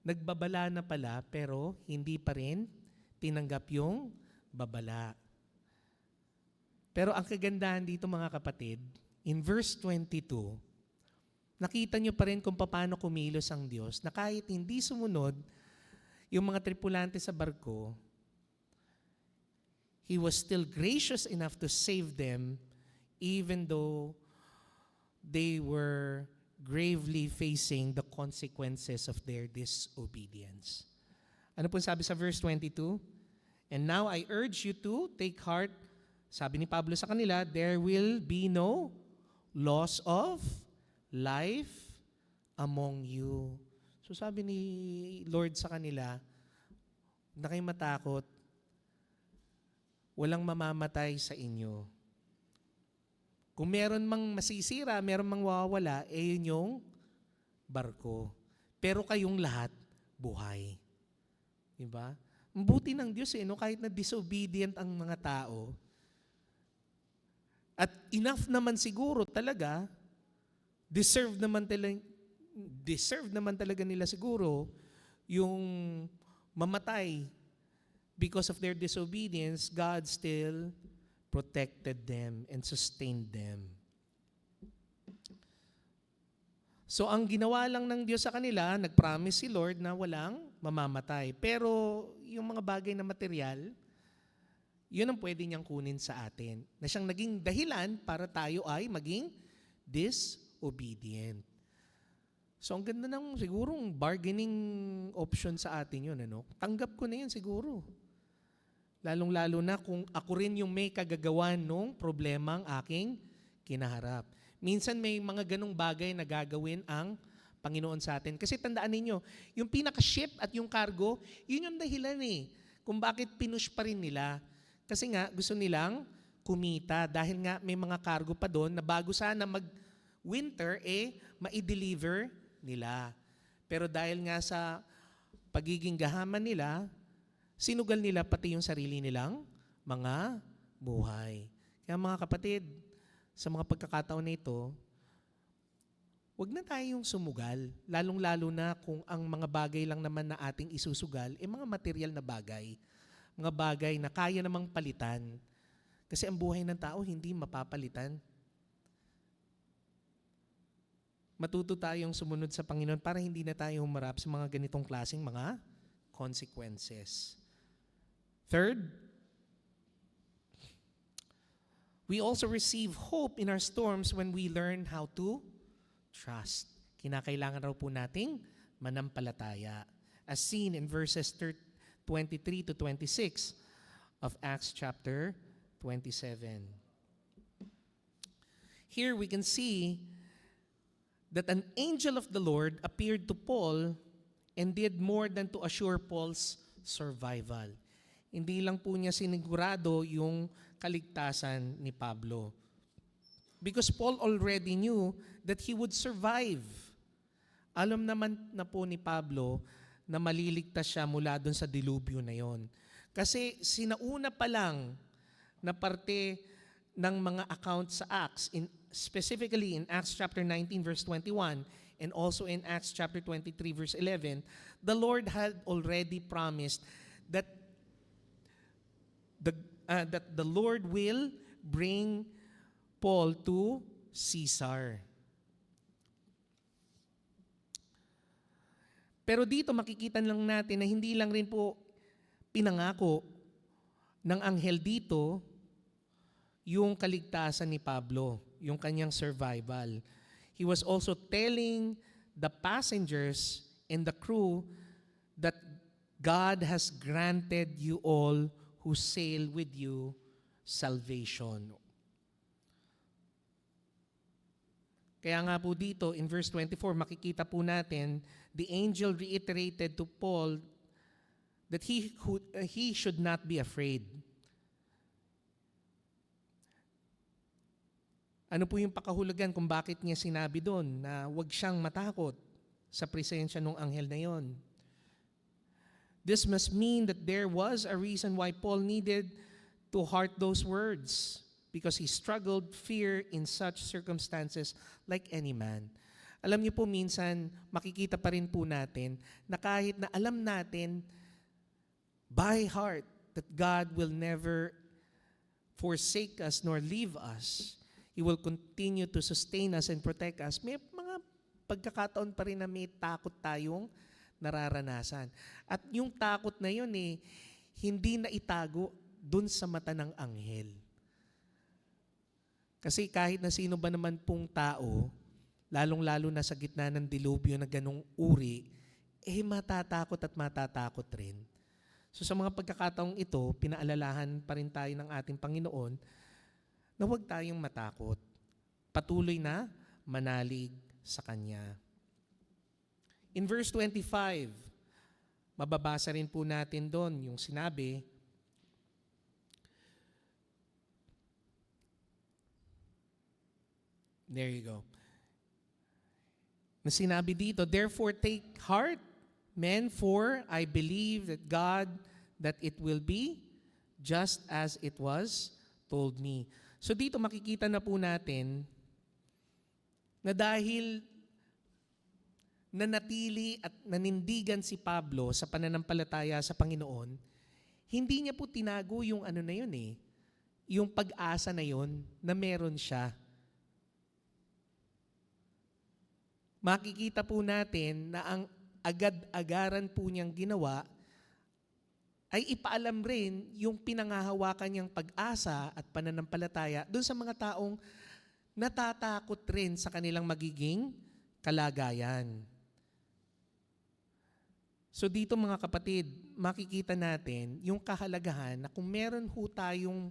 Nagbabala na pala pero hindi pa rin tinanggap yung babala. Pero ang kagandahan dito mga kapatid, in verse 22, nakita nyo pa rin kung paano kumilos ang Diyos na kahit hindi sumunod yung mga tripulante sa barko, He was still gracious enough to save them even though they were gravely facing the consequences of their disobedience. Ano po sabi sa verse 22? And now I urge you to take heart. Sabi ni Pablo sa kanila, there will be no loss of life among you. So sabi ni Lord sa kanila, huwag na kayong matakot, walang mamamatay sa inyo. Kung meron mang masisira, meron mang mawawala, yun yung barko. Pero kayong lahat, buhay. Diba? Mabuti ng Diyos no? Kahit na disobedient ang mga tao. At enough naman siguro talaga, deserve naman talaga nila siguro yung mamatay. Because of their disobedience, God still protected them and sustained them. So ang ginawa lang ng Diyos sa kanila, nag-promise si Lord na walang mamamatay. Pero yung mga bagay na material, yun ang pwede niyang kunin sa atin. Na siyang naging dahilan para tayo ay maging disobedient. So ang ganda ng sigurong bargaining option sa atin yun. Tanggap ko na yun siguro. Lalong-lalo na kung ako rin yung may kagagawan nung problemang aking kinaharap. Minsan may mga ganong bagay na gagawin ang Panginoon sa atin. Kasi tandaan ninyo, yung pinaka-ship at yung cargo, yun yung dahilan kung bakit pinush pa rin nila. Kasi nga, gusto nilang kumita dahil nga may mga cargo pa doon na bago sana mag-winter, ma-deliver nila. Pero dahil nga sa pagiging gahaman nila, sinugal nila pati yung sarili nilang mga buhay. Kaya mga kapatid, sa mga pagkakataon na ito, Huwag na tayong sumugal, lalong-lalo na kung ang mga bagay lang naman na ating isusugal mga material na bagay. Mga bagay na kaya namang palitan. Kasi ang buhay ng tao hindi mapapalitan. Matuto tayong sumunod sa Panginoon para hindi na tayo humarap sa mga ganitong klaseng mga consequences. Third, we also receive hope in our storms when we learn how to trust. Kinakailangan raw po nating manampalataya. As seen in verses 23 to 26 of Acts chapter 27. Here we can see that an angel of the Lord appeared to Paul and did more than to assure Paul's survival. Hindi lang po niya sinigurado yung kaligtasan ni Pablo. Because Paul already knew that he would survive. Alam naman na po ni Pablo na maliligtas siya mula doon sa dilubyo na yon. Kasi sinauna pa lang na parte ng mga accounts sa Acts, specifically in Acts chapter 19 verse 21 and also in Acts chapter 23 verse 11, the Lord had already promised that the Lord will bring Paul to Caesar. Pero dito makikita lang natin na hindi lang rin po pinangako ng anghel dito yung kaligtasan ni Pablo, yung kanyang survival. He was also telling the passengers and the crew that God has granted you all who sail with you salvation. Kaya nga po dito in verse 24, makikita po natin, the angel reiterated to Paul that he should not be afraid. Ano po yung pakahulugan kung bakit niya sinabi doon na huwag siyang matakot sa presensya ng anghel na yon? This must mean that there was a reason why Paul needed to heart those words, because he struggled fear in such circumstances like any man. Alam niyo po, minsan makikita pa rin po natin na kahit na alam natin by heart that God will never forsake us nor leave us, He will continue to sustain us and protect us. May mga pagkakataon pa rin na may takot tayong nararanasan. At yung takot na yun hindi na itago dun sa mata ng anghel. Kasi kahit na sino ba naman pong tao, lalong-lalo na sa gitna ng dilubyo na ganong uri, matatakot at matatakot rin. So sa mga pagkakataong ito, pinaalalahan pa rin tayo ng ating Panginoon na huwag tayong matakot. Patuloy na manalig sa Kanya. In verse 25, mababasa rin po natin doon yung sinabi, there you go. Na sinabi dito, therefore take heart, men, for I believe that God, that it will be just as it was told me. So dito makikita na po natin na dahil nanatili at nanindigan si Pablo sa pananampalataya sa Panginoon, hindi niya po tinago yung ano na yun yung pag-asa na yun na meron siya. Makikita po natin na ang agad-agaran po niyang ginawa ay ipaalam rin yung pinangahawakan niyang pag-asa at pananampalataya doon sa mga taong natatakot rin sa kanilang magiging kalagayan. So dito mga kapatid, makikita natin yung kahalagahan na kung meron ho tayong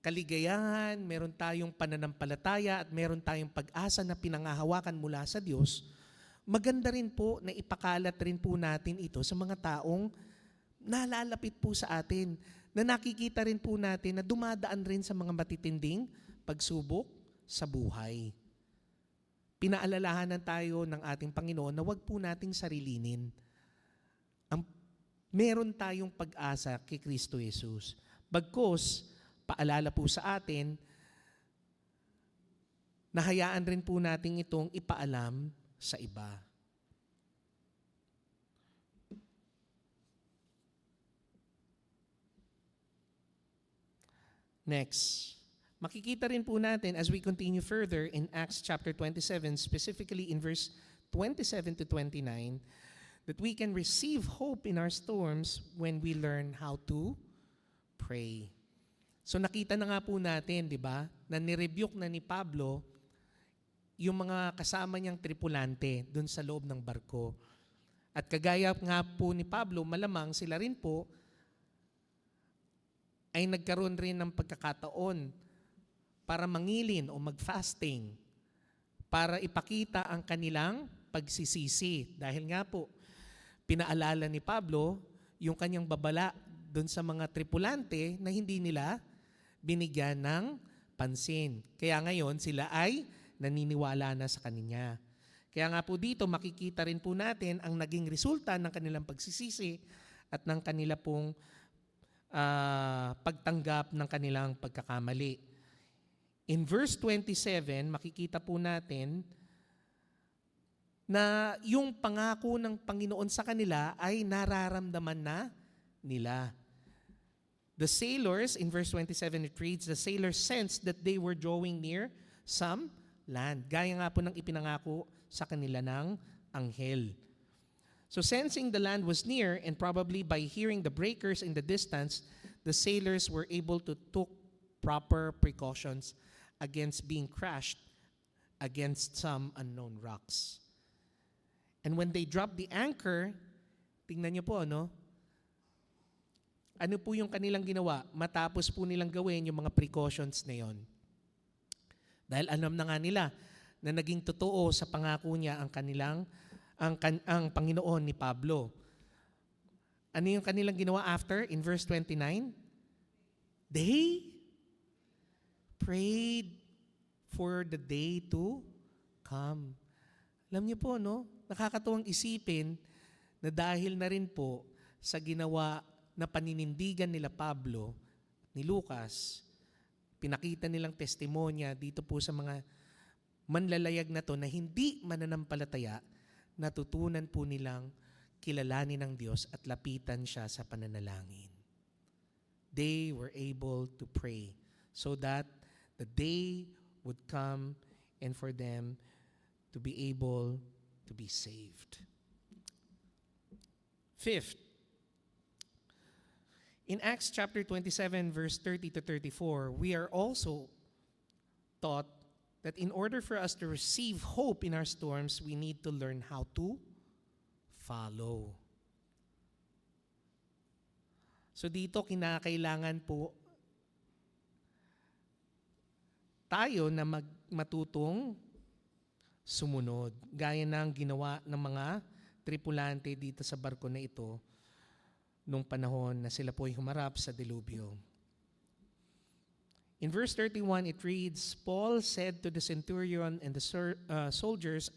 kaligayahan, meron tayong pananampalataya at meron tayong pag-asa na pinangahawakan mula sa Diyos, maganda rin po na ipakalat rin po natin ito sa mga taong nalalapit po sa atin, na nakikita rin po natin na dumadaan rin sa mga matitinding pagsubok sa buhay. Pinaalalahanan tayo ng ating Panginoon na huwag po nating sarilinin. Meron tayong pag-asa kay Kristo Jesus. Bagkus, paalala po sa atin nahayaan rin po natin itong ipaalam sa iba. Next, makikita rin po natin as we continue further in Acts chapter 27, specifically in verse 27 to 29, that we can receive hope in our storms when we learn how to pray. So nakita na nga po natin, di ba, na nirebuke na ni Pablo yung mga kasama niyang tripulante dun sa loob ng barko. At kagaya nga po ni Pablo, malamang sila rin po ay nagkaroon rin ng pagkakataon para mangilin o mag-fasting para ipakita ang kanilang pagsisisi. Dahil nga po, pinaalala ni Pablo yung kanyang babala doon sa mga tripulante na hindi nila binigyan ng pansin. Kaya ngayon sila ay naniniwala na sa kanya. Kaya nga po dito makikita rin po natin ang naging resulta ng kanilang pagsisisi at ng kanila pong pagtanggap ng kanilang pagkakamali. In verse 27, makikita po natin na yung pangako ng Panginoon sa kanila ay nararamdaman na nila. The sailors, in verse 27 it reads, the sailors sensed that they were drawing near some land. Gaya nga po ng ipinangako sa kanila ng anghel. So sensing the land was near and probably by hearing the breakers in the distance, the sailors were able to take proper precautions against being crashed against some unknown rocks. And when they dropped the anchor, tingnan niyo po, ano po yung kanilang ginawa matapos po nilang gawin yung mga precautions na yon? Dahil alam na nga nila na naging totoo sa pangako niya ang Panginoon ni Pablo. Ano yung kanilang ginawa after? In verse 29, they prayed for the day to come. Alam niyo po, no? Nakakatuwang isipin na dahil na rin po sa ginawa na paninindigan nila Pablo, ni Lucas, pinakita nilang testimonya dito po sa mga manlalayag na to na hindi mananampalataya, natutunan po nilang kilalanin ng Diyos at lapitan siya sa pananalangin. They were able to pray so that the day would come and for them to be able to be saved. Fifth, in Acts chapter 27, verse 30 to 34, we are also taught that in order for us to receive hope in our storms, we need to learn how to follow. So dito kinakailangan po tayo na matutong sumunod. Gaya ng ginawa ng mga tripulante dito sa barko na ito nung panahon na sila po'y humarap sa delubyo. In verse 31, it reads, Paul said to the centurion and the soldiers,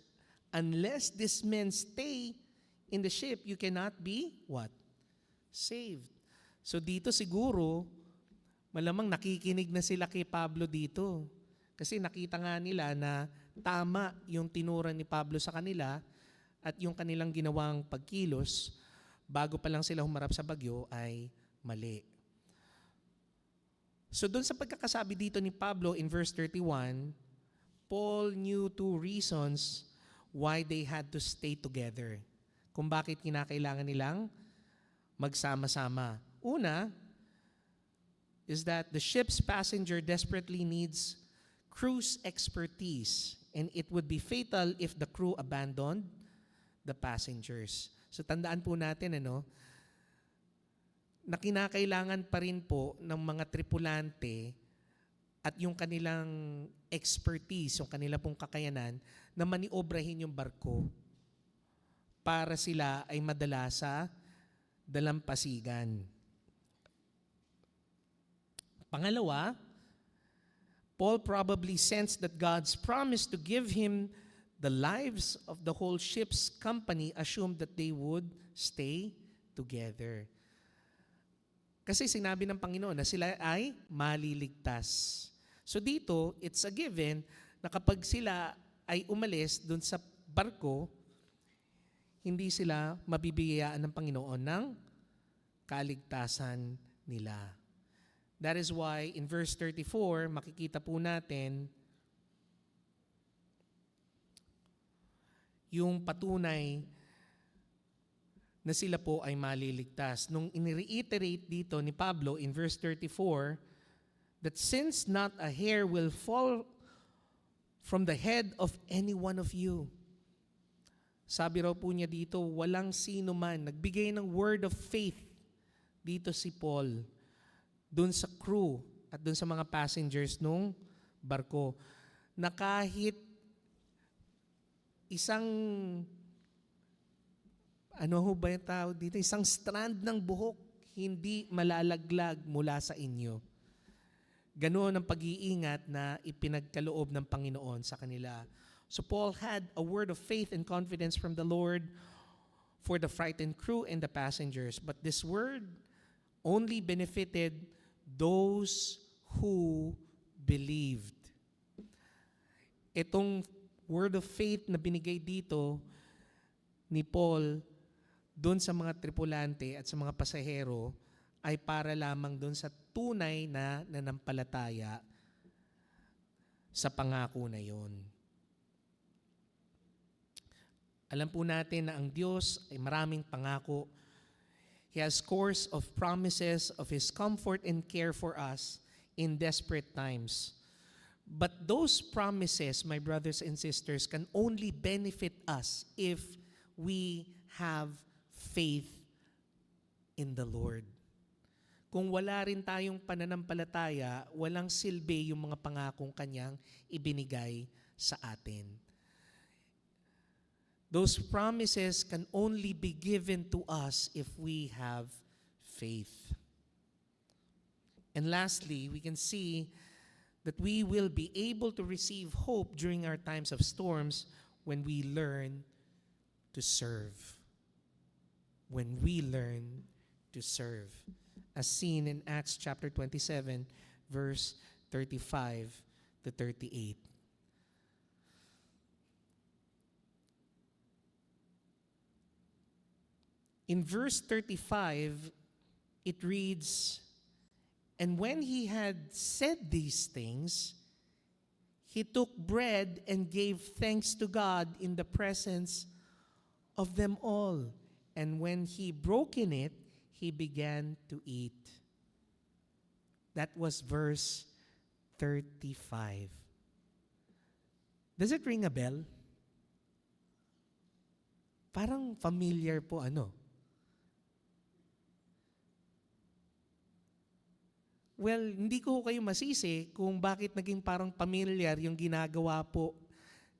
unless these men stay in the ship, you cannot be, what? Saved. So dito siguro, malamang nakikinig na sila kay Pablo dito. Kasi nakita nga nila na tama yung tinuran ni Pablo sa kanila at yung kanilang ginawang pagkilos bago pa lang sila humarap sa bagyo ay mali. So doon sa pagkakasabi dito ni Pablo in verse 31, Paul knew two reasons why they had to stay together. Kung bakit kinakailangan nilang magsama-sama. Una is that the ship's passenger desperately needs crew's expertise and it would be fatal if the crew abandoned the passengers. So tandaan po natin, na kinakailangan pa rin po ng mga tripulante at yung kanilang expertise, yung kanila pong kakayanan na maniobrahin yung barko para sila ay madala sa dalampasigan. Pangalawa, Paul probably sensed that God's promise to give him the lives of the whole ship's company assumed that they would stay together. Kasi sinabi ng Panginoon na sila ay maliligtas. So dito, it's a given na kapag sila ay umalis dun sa barko, hindi sila mabibigyan ng Panginoon ng kaligtasan nila. That is why in verse 34, makikita po natin yung patunay na sila po ay maliligtas. Nung in-reiterate dito ni Pablo in verse 34, that since not a hair will fall from the head of any one of you. Sabi raw po niya dito, walang sino man. Nagbigay ng word of faith dito si Paul, dun sa crew at dun sa mga passengers nung barko, na kahit isang, ano ho ba yung tawag dito? Isang strand ng buhok, hindi malalaglag mula sa inyo. Ganoon ang pag-iingat na ipinagkaloob ng Panginoon sa kanila. So Paul had a word of faith and confidence from the Lord for the frightened crew and the passengers. But this word only benefited those who believed. Itong word of faith na binigay dito ni Paul doon sa mga tripulante at sa mga pasahero ay para lamang doon sa tunay na nanampalataya sa pangako na yon. Alam po natin na ang Diyos ay maraming pangako. He has scores of promises of His comfort and care for us in desperate times. But those promises, my brothers and sisters, can only benefit us if we have faith in the Lord. Kung wala rin tayong pananampalataya, walang silbi yung mga pangakong Kanyang ibinigay sa atin. Those promises can only be given to us if we have faith. And lastly, we can see that we will be able to receive hope during our times of storms when we learn to serve. When we learn to serve. As seen in Acts chapter 27, verse 35 to 38. In verse 35, it reads, "And when he had said these things, he took bread and gave thanks to God in the presence of them all. And when he broken it, he began to eat." That was verse 35. Does it ring a bell? Parang familiar po ano? Well, hindi ko kayo masisi kung bakit naging parang familiar yung ginagawa po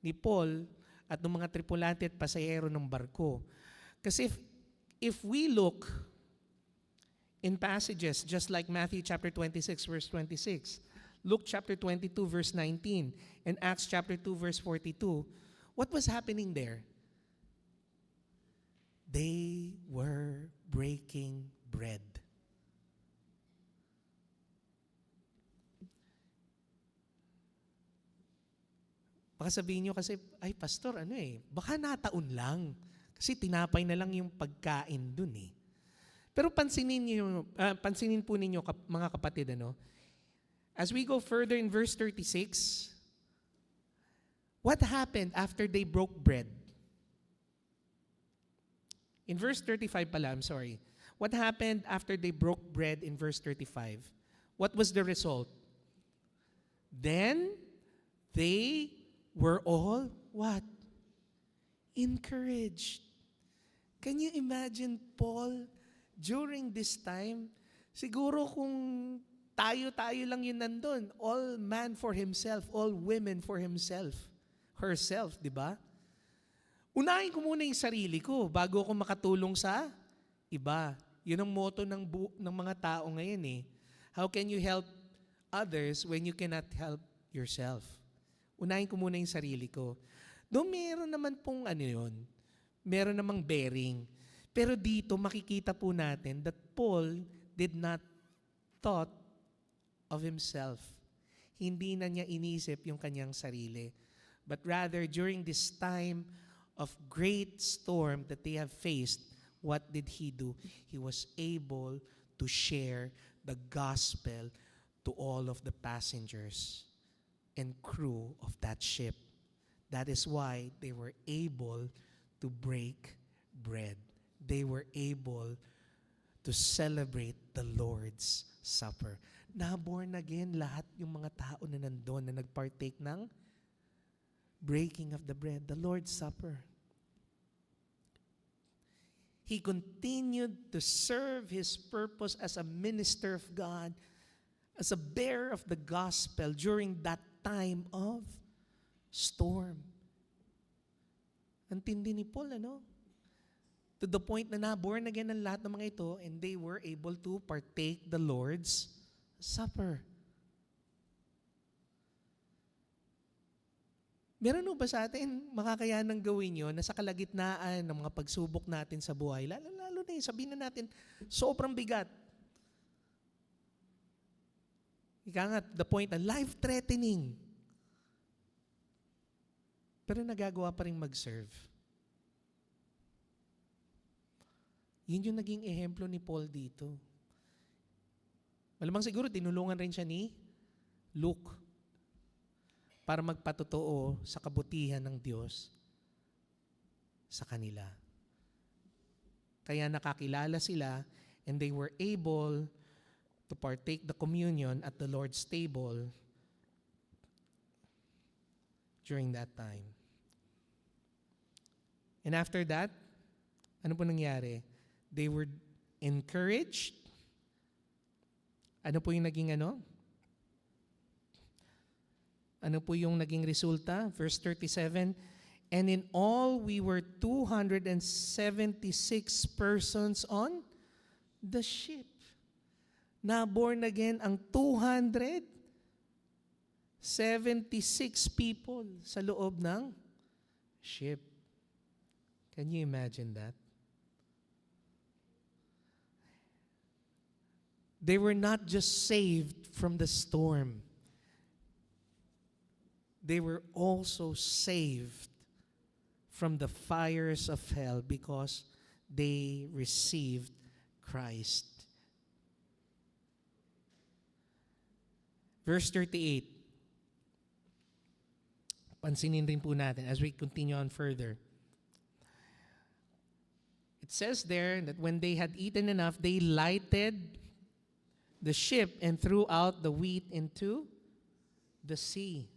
ni Paul at ng mga tripulante at pasahero ng barko. Kasi if we look in passages just like Matthew chapter 26 verse 26, Luke chapter 22 verse 19, and Acts chapter 2 verse 42, what was happening there? They were breaking bread. Baka sabihin nyo kasi, ay pastor, baka nataon lang. Kasi tinapay na lang yung pagkain dun eh. Pero pansinin po ninyo mga kapatid, as we go further in verse 36, what happened after they broke bread? In verse 35 pala, I'm sorry. What happened after they broke bread in verse 35? What was the result? Then they were all what? Encouraged. Can you imagine Paul during this time? Siguro kung tayo lang yun nandun, all man for himself, all women for herself, di ba? Unahin ko muna yung sarili ko bago ako makatulong sa iba. Yun ang motto ng mga tao ngayon eh. How can you help others when you cannot help yourself? Unahin ko muna yung sarili ko. Doon meron naman pong meron namang bearing. Pero dito makikita po natin that Paul did not thought of himself. hindi na niya inisip yung kanyang sarili. But rather, during this time of great storm that they have faced, what did he do? He was able to share the gospel to all of the passengers and crew of that ship. That is why they were able to break bread. They were able to celebrate the Lord's Supper. Na-born again lahat yung mga tao na nandun na nagpartake ng breaking of the bread, the Lord's Supper. He continued to serve his purpose as a minister of God, as a bearer of the gospel during that time of storm. Ang tindi ni Paul, ano? To the point na na-born again ang lahat ng mga ito and they were able to partake the Lord's Supper. Meron ba sa atin makakayanang gawin yun na sa kalagitnaan ng mga pagsubok natin sa buhay, lalo na sabihin na natin, sobrang bigat. Ika nga, the point na life-threatening. Pero nagagawa pa rin mag-serve. Yun yung naging ehemplo ni Paul dito. Malamang siguro tinulungan rin siya ni Luke para magpatotoo sa kabutihan ng Diyos sa kanila. Kaya nakakilala sila and they were able to partake the communion at the Lord's table during that time. And after that, ano po nangyari? They were encouraged. Ano po yung naging ano? Ano po yung naging resulta? Verse 37, and in all we were 276 persons on the ship. Na-born again ang 276 people sa loob ng ship. Can you imagine that? They were not just saved from the storm. They were also saved from the fires of hell because they received Christ. Verse 38. Pansinin rin po natin as we continue on further. It says there that when they had eaten enough, they lighted the ship and threw out the wheat into the sea.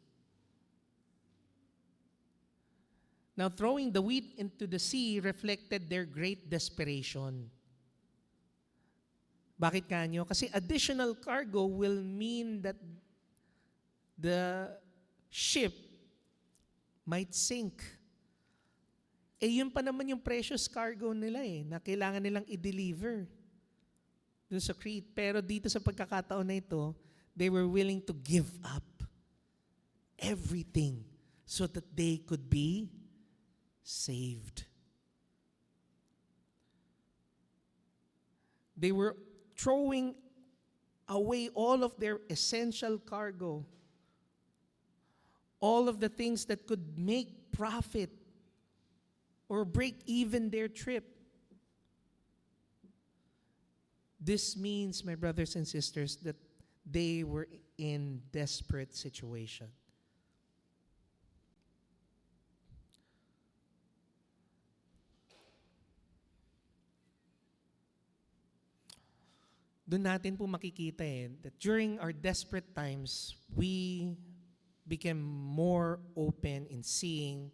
Now, throwing the wheat into the sea reflected their great desperation. Bakit kanyo? Kasi additional cargo will mean that the ship might sink. Eh, yun pa naman yung precious cargo nila na kailangan nilang i-deliver dun sa Crete. Pero dito sa pagkakataon na ito, they were willing to give up everything so that they could be saved. They were throwing away all of their essential cargo, all of the things that could make profit or break even their trip. This means, my brothers and sisters, that they were in desperate situation. Doon natin po makikita that during our desperate times, we became more open in seeing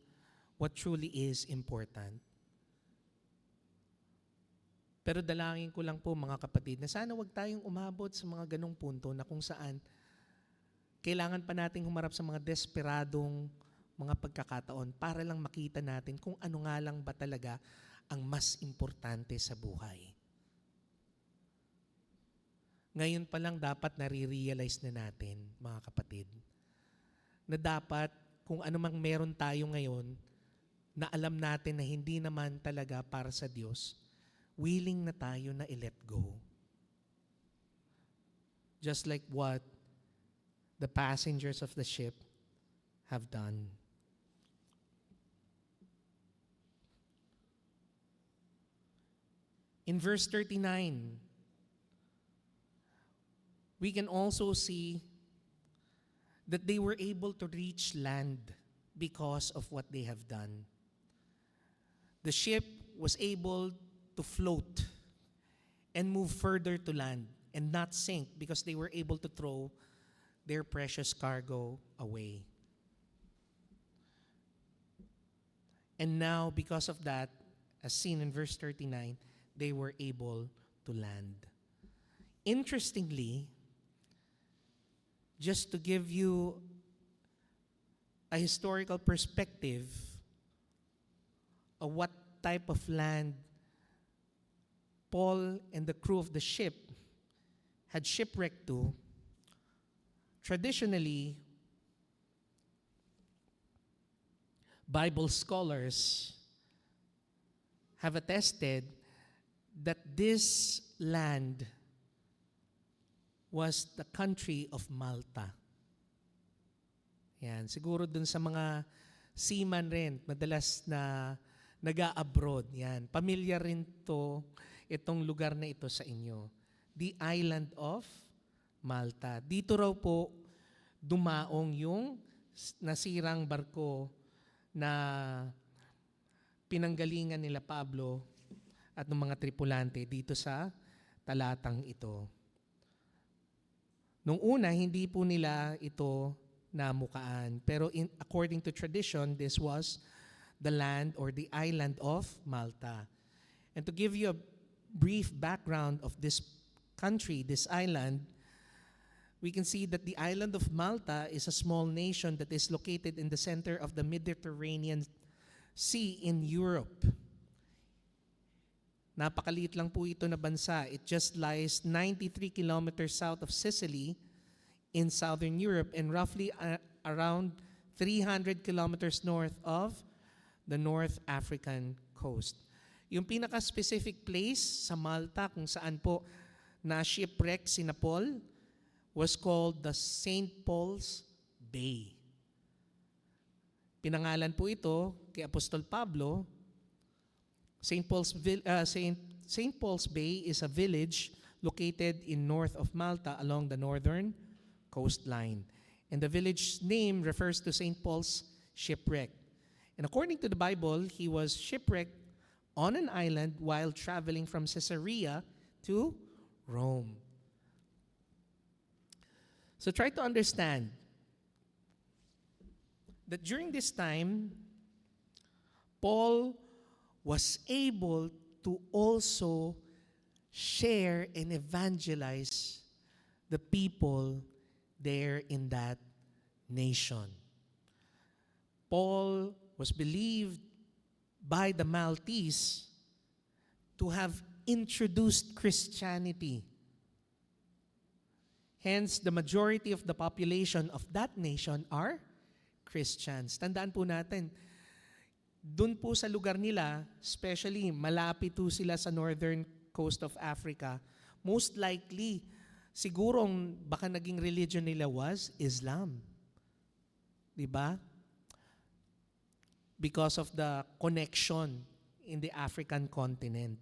what truly is important. Pero dalangin ko lang po mga kapatid na sana wag tayong umabot sa mga ganong punto na kung saan kailangan pa nating humarap sa mga desperadong mga pagkakataon para lang makita natin kung ano nga lang ba talaga ang mas importante sa buhay. Ngayon pa lang dapat nare-realize na natin, mga kapatid, na dapat kung ano mang meron tayo ngayon na alam natin na hindi naman talaga para sa Diyos, willing na tayo na i-let go. Just like what the passengers of the ship have done. In verse 39, we can also see that they were able to reach land because of what they have done. The ship was able to float and move further to land and not sink because they were able to throw their precious cargo away. And now, because of that, as seen in verse 39, they were able to land. Interestingly, just to give you a historical perspective of what type of land Paul and the crew of the ship had shipwrecked to, traditionally, Bible scholars have attested that this land was the country of Malta. Yan, siguro dun sa mga seaman rin, madalas na nag-a-abroad. Yan, pamilyar rin itong lugar na ito sa inyo. The island of Malta. Dito raw po dumaong yung nasirang barko na pinanggalingan nila Pablo at ng mga tripulante dito sa talatang ito. Nung una, hindi po nila ito namukaan. Pero according to tradition, this was the land or the island of Malta. And to give you a brief background of this country, this island, we can see that the island of Malta is a small nation that is located in the center of the Mediterranean Sea in Europe. Napakaliit lang po ito na bansa. It just lies 93 kilometers south of Sicily in southern Europe and roughly around 300 kilometers north of the North African coast. Yung pinaka-specific place sa Malta kung saan po na shipwreck si Paul was called the St. Paul's Bay. Pinangalan po ito kay Apostol Pablo. St. Paul's Bay is a village located in north of Malta along the northern coastline. And the village name refers to St. Paul's shipwreck. And according to the Bible, he was shipwrecked on an island while traveling from Caesarea to Rome. So try to understand that during this time, Paul was able to also share and evangelize the people there in that nation. Paul was believed by the Maltese to have introduced Christianity. Hence, the majority of the population of that nation are Christians. Tandaan po natin, dun po sa lugar nila, especially malapit po sila sa northern coast of Africa, most likely, sigurong baka naging religion nila was Islam. Diba? Because of the connection in the African continent.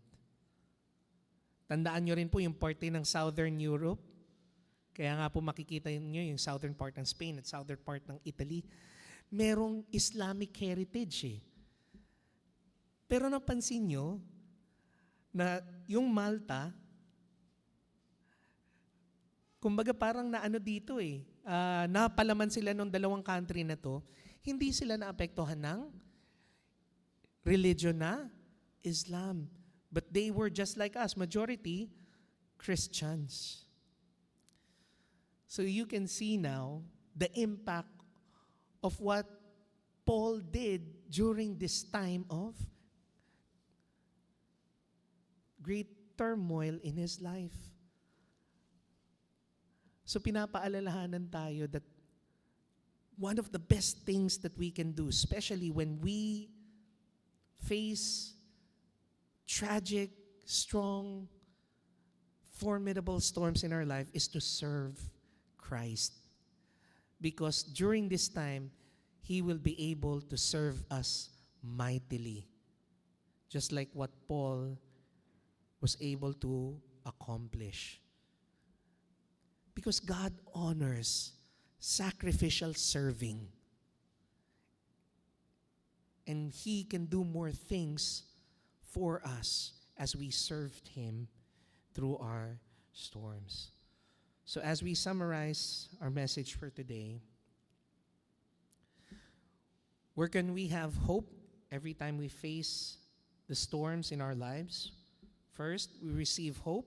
Tandaan nyo rin po yung parte ng Southern Europe. Kaya nga po makikita nyo yung southern part ng Spain at southern part ng Italy. Merong Islamic heritage eh. Pero napansin nyo na yung Malta, kumbaga parang naano dito eh, napalaman sila ng dalawang country na to, hindi sila naapektuhan ng religion na Islam. But they were just like us, majority Christians. So you can see now the impact of what Paul did during this time of great turmoil in his life. So pinapaalalahanan tayo that one of the best things that we can do, especially when we face tragic, strong, formidable storms in our life, is to serve Christ. because during this time, He will be able to serve us mightily, just like what Paul was able to accomplish. Because God honors sacrificial serving. And He can do more things for us as we served Him through our storms. So as we summarize our message for today, where can we have hope every time we face the storms in our lives? First, we receive hope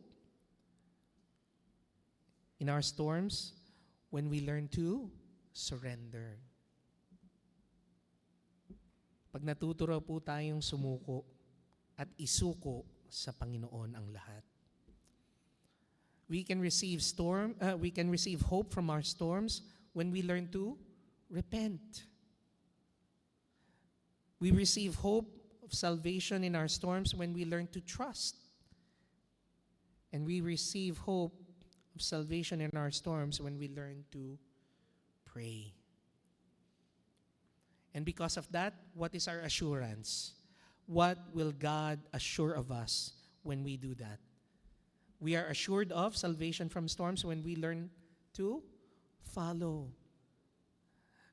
in our storms when we learn to surrender. Pag natuto raw po tayong sumuko at isuko sa Panginoon ang lahat. We can receive hope from our storms when we learn to repent. We receive hope of salvation in our storms when we learn to trust. And we receive hope of salvation in our storms when we learn to pray. And because of that, what is our assurance? What will God assure of us when we do that? We are assured of salvation from storms when we learn to follow.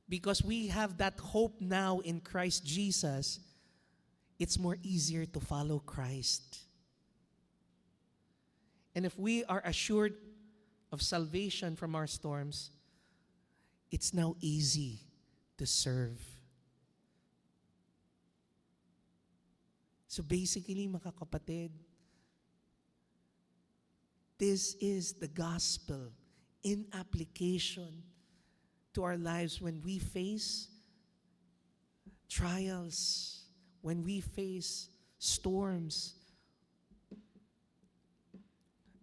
Because we have that hope now in Christ Jesus, it's more easier to follow Christ. And if we are assured of salvation from our storms, it's now easy to serve. So basically, mga kapatid, this is the gospel in application to our lives when we face trials, when we face storms.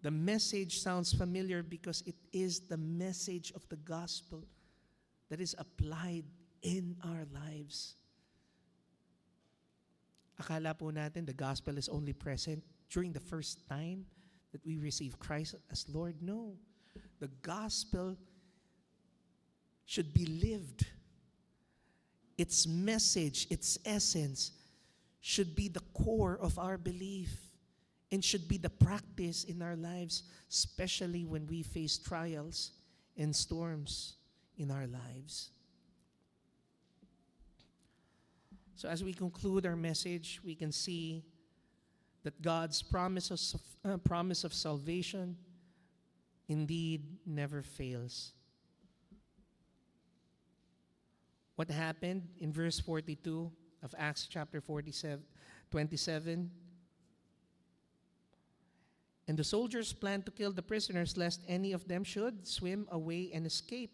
The message sounds familiar because it is the message of the gospel that is applied in our lives. Akala po natin the gospel is only present during the first time that we receive Christ as Lord. No. The gospel should be lived. Its message, its essence should be the core of our belief and should be the practice in our lives, especially when we face trials and storms in our lives. So as we conclude our message, we can see that God's promise of salvation indeed never fails. What happened in verse 42 of Acts chapter 27? And the soldiers planned to kill the prisoners lest any of them should swim away and escape.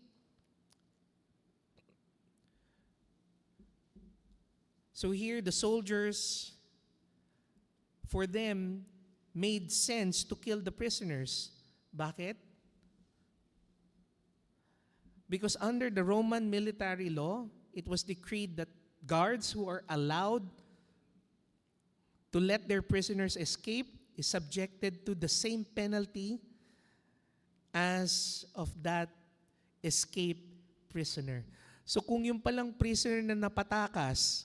So here the soldiers, for them, made sense to kill the prisoners. Bakit? Because under the Roman military law, it was decreed that guards who are allowed to let their prisoners escape is subjected to the same penalty as of that escaped prisoner. So kung yung palang prisoner na napatakas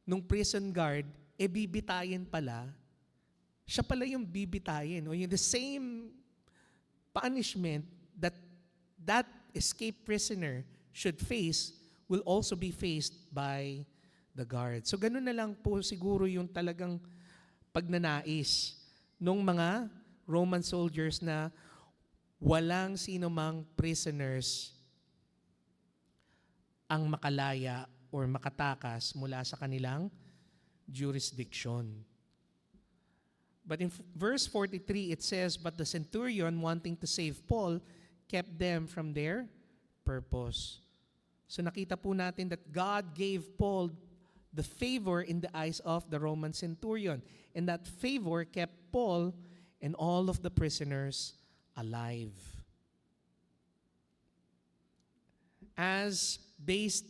nung prison guard, bibitayin pala, siya pala yung bibitayin. O yung the same punishment that escaped prisoner should face will also be faced by the guard. So ganun na lang po siguro yung talagang pagnanais nung mga Roman soldiers na walang sino mang prisoners ang makalaya or makatakas mula sa kanilang jurisdiction. But in verse 43, it says, "But the centurion, wanting to save Paul, kept them from their purpose." So nakita po natin that God gave Paul the favor in the eyes of the Roman centurion. And that favor kept Paul and all of the prisoners alive. As based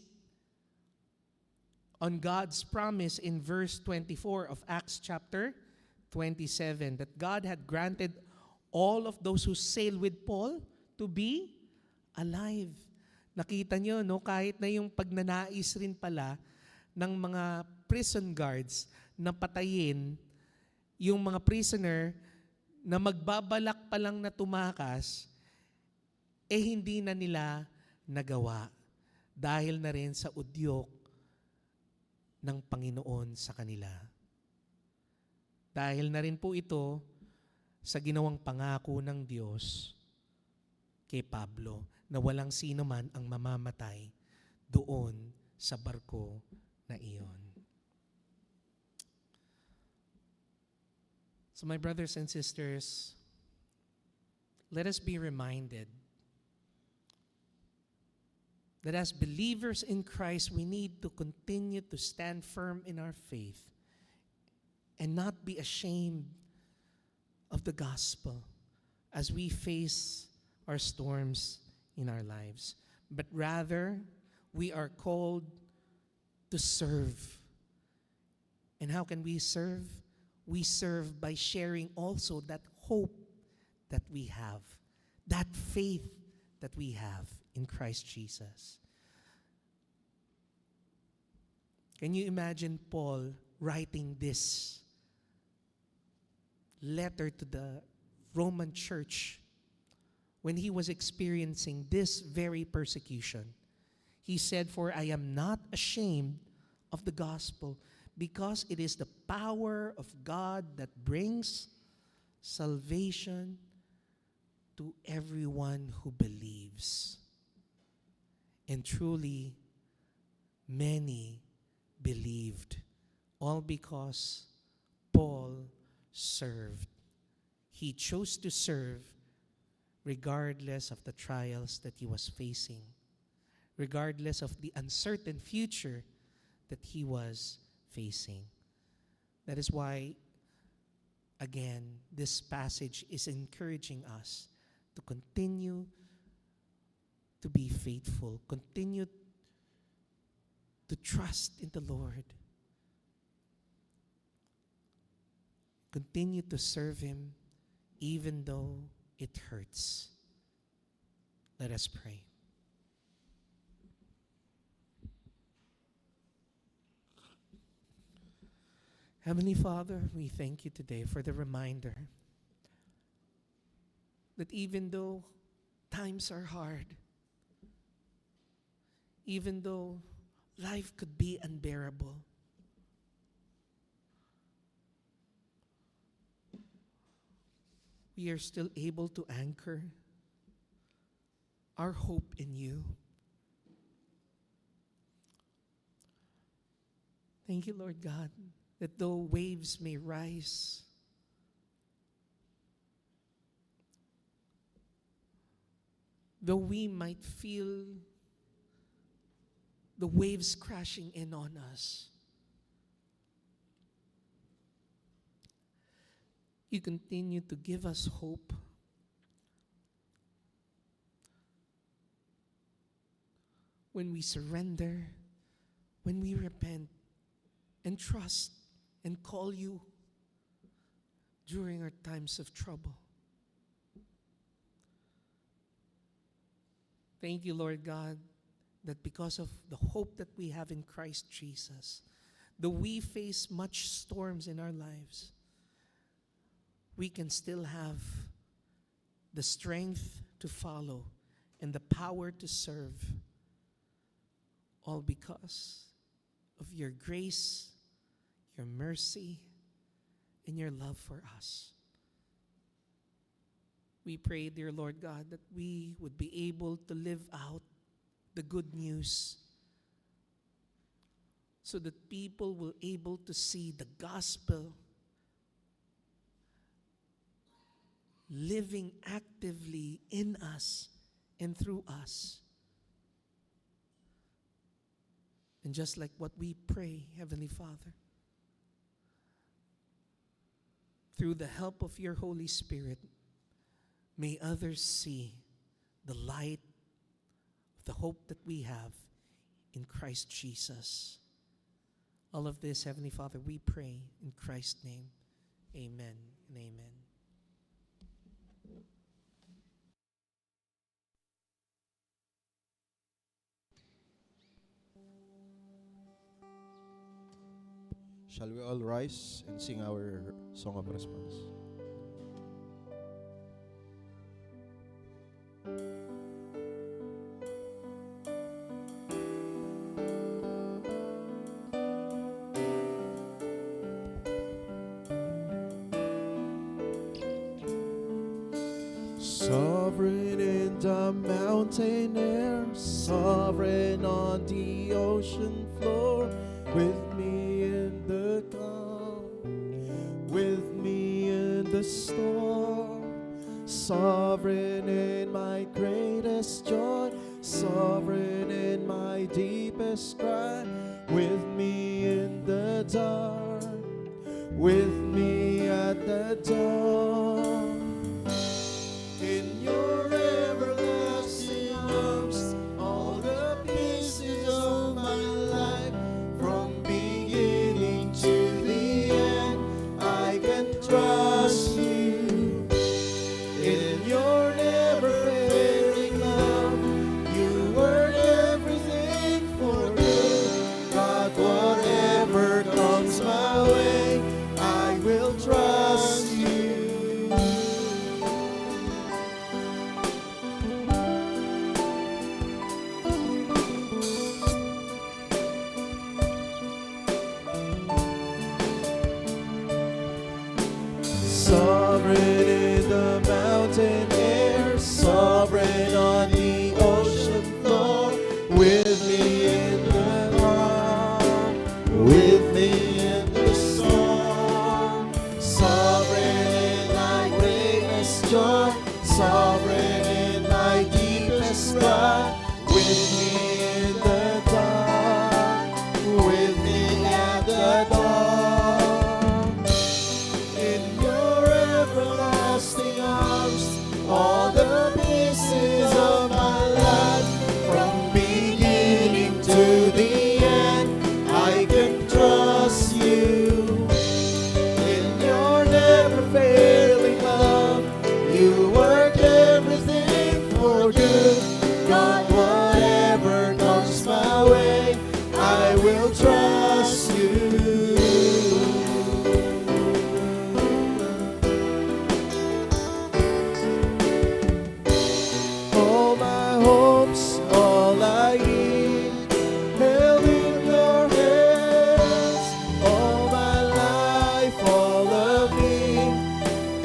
on God's promise in verse 24 of Acts chapter 27, that God had granted all of those who sailed with Paul to be alive. Nakita nyo, no? Kahit na yung pagnanais rin pala ng mga prison guards na patayin yung mga prisoner na magbabalak pa lang na tumakas, hindi na nila nagawa dahil na rin sa udyok ng Panginoon sa kanila. Dahil na rin po ito sa ginawang pangako ng Diyos kay Pablo na walang sino man ang mamamatay doon sa barko na iyon. So my brothers and sisters, let us be reminded that as believers in Christ, we need to continue to stand firm in our faith and not be ashamed of the gospel as we face our storms in our lives. But rather, we are called to serve. And how can we serve? We serve by sharing also that hope that we have, that faith that we have in Christ Jesus. Can you imagine Paul writing this letter to the Roman church when he was experiencing this very persecution? He said, "For I am not ashamed of the gospel, because it is the power of God that brings salvation to everyone who believes." And truly, many believed, all because Paul served. He chose to serve regardless of the trials that he was facing, regardless of the uncertain future that he was facing. That is why, again, this passage is encouraging us to continue to be faithful, continue to trust in the Lord, continue to serve Him even though it hurts. Let us pray. Heavenly Father, we thank you today for the reminder that even though times are hard, even though life could be unbearable, we are still able to anchor our hope in you. Thank you, Lord God, that though waves may rise, though we might feel the waves crashing in on us, you continue to give us hope. When we surrender, when we repent and trust and call you during our times of trouble. Thank you, Lord God, that because of the hope that we have in Christ Jesus, though we face much storms in our lives, we can still have the strength to follow and the power to serve, all because of your grace, your mercy, and your love for us. We pray, dear Lord God, that we would be able to live out the good news so that people will be able to see the gospel living actively in us and through us. And just like what we pray, Heavenly Father, through the help of your Holy Spirit, may others see the light of the hope that we have in Christ Jesus. All of this, Heavenly Father, we pray in Christ's name. Amen and amen. Shall we all rise and sing our song of response? Sovereign in the mountain air, sovereign on the ocean floor, with me in the calm, with me in the storm, sovereign in my greatest joy, sovereign in my deepest cry, with me in the dark, with me at the dawn. In your everlasting arms, all the pieces of my life, from beginning to the end, I can trust you. In your never-failing love, you work everything for good. God, whatever comes my way, I will trust you. Sovereign in the mountain air, sovereign on the ocean floor, with me in the calm, with me in the storm, sovereign in my greatest joy, sovereign in my deepest cry, with me in the dark, with me at the dawn. In your everlasting arms, all the pieces of my life, from beginning to the end, I can trust you. In your never-failing love, you work everything for good. God, whatever comes my way, I will trust you. All my hopes, all I need, held in your hands. All my life, all of me,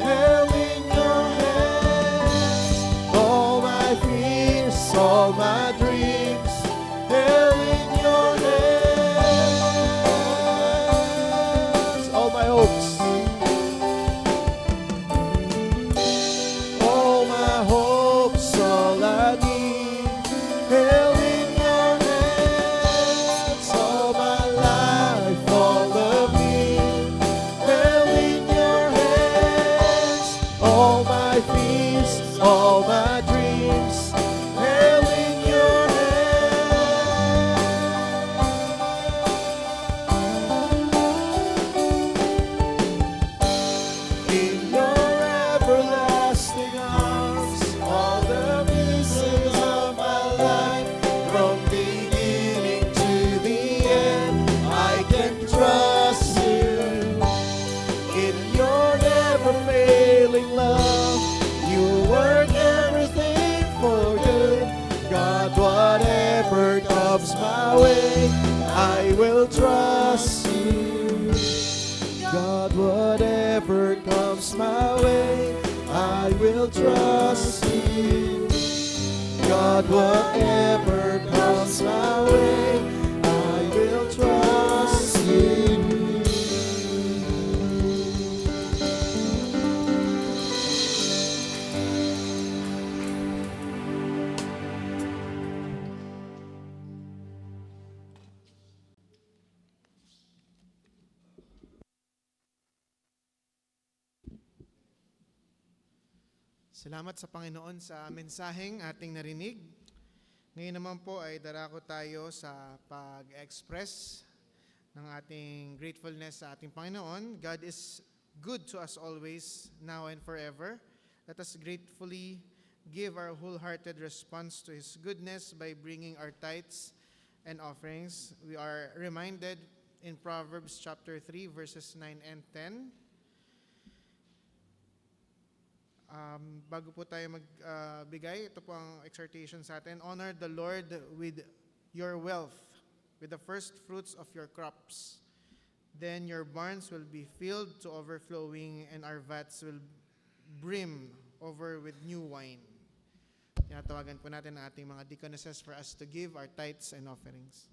held in your hands. All my fears, all my dreams, held in your hands. All my hopes, all my hopes, all I need, held in your hands. All my life, all of me, held in your hands. All my fears, all my dreams, held in your hands. In your everlasting arms, all the pieces of my life, from beginning to the end, I can trust you. In your never-failing love, you work everything for good. God, whatever comes my way, I will trust you. God, whatever comes my way, I will trust you. God, whatever comes my way, I will trust you. Salamat sa Panginoon sa mensaheng ating narinig. Ngayon naman po ay darako tayo sa pag-express ng ating gratefulness sa ating Panginoon. God is good to us always, now and forever. Let us gratefully give our wholehearted response to His goodness by bringing our tithes and offerings. We are reminded in Proverbs chapter 3, verses 9 and 10. Bago po tayo magbigay, ito po ang exhortation sa atin. Honor the Lord with your wealth, with the first fruits of your crops. Then your barns will be filled to overflowing, and our vats will brim over with new wine. Tinatawagan po natin ang ating mga deaconesses for us to give our tithes and offerings.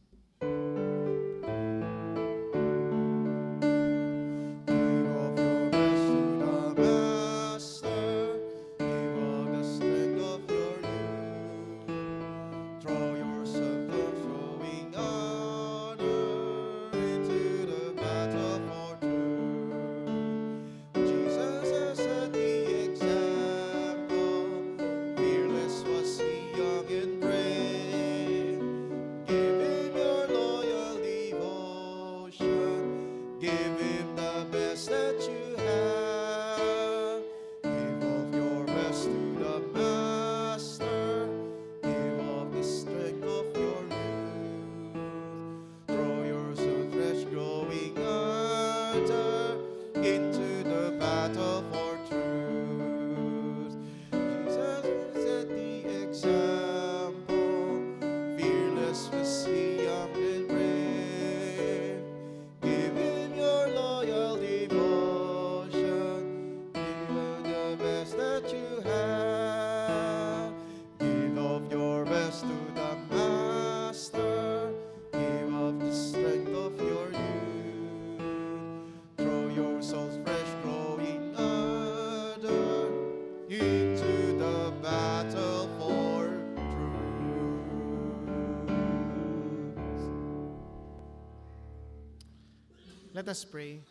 Let us pray.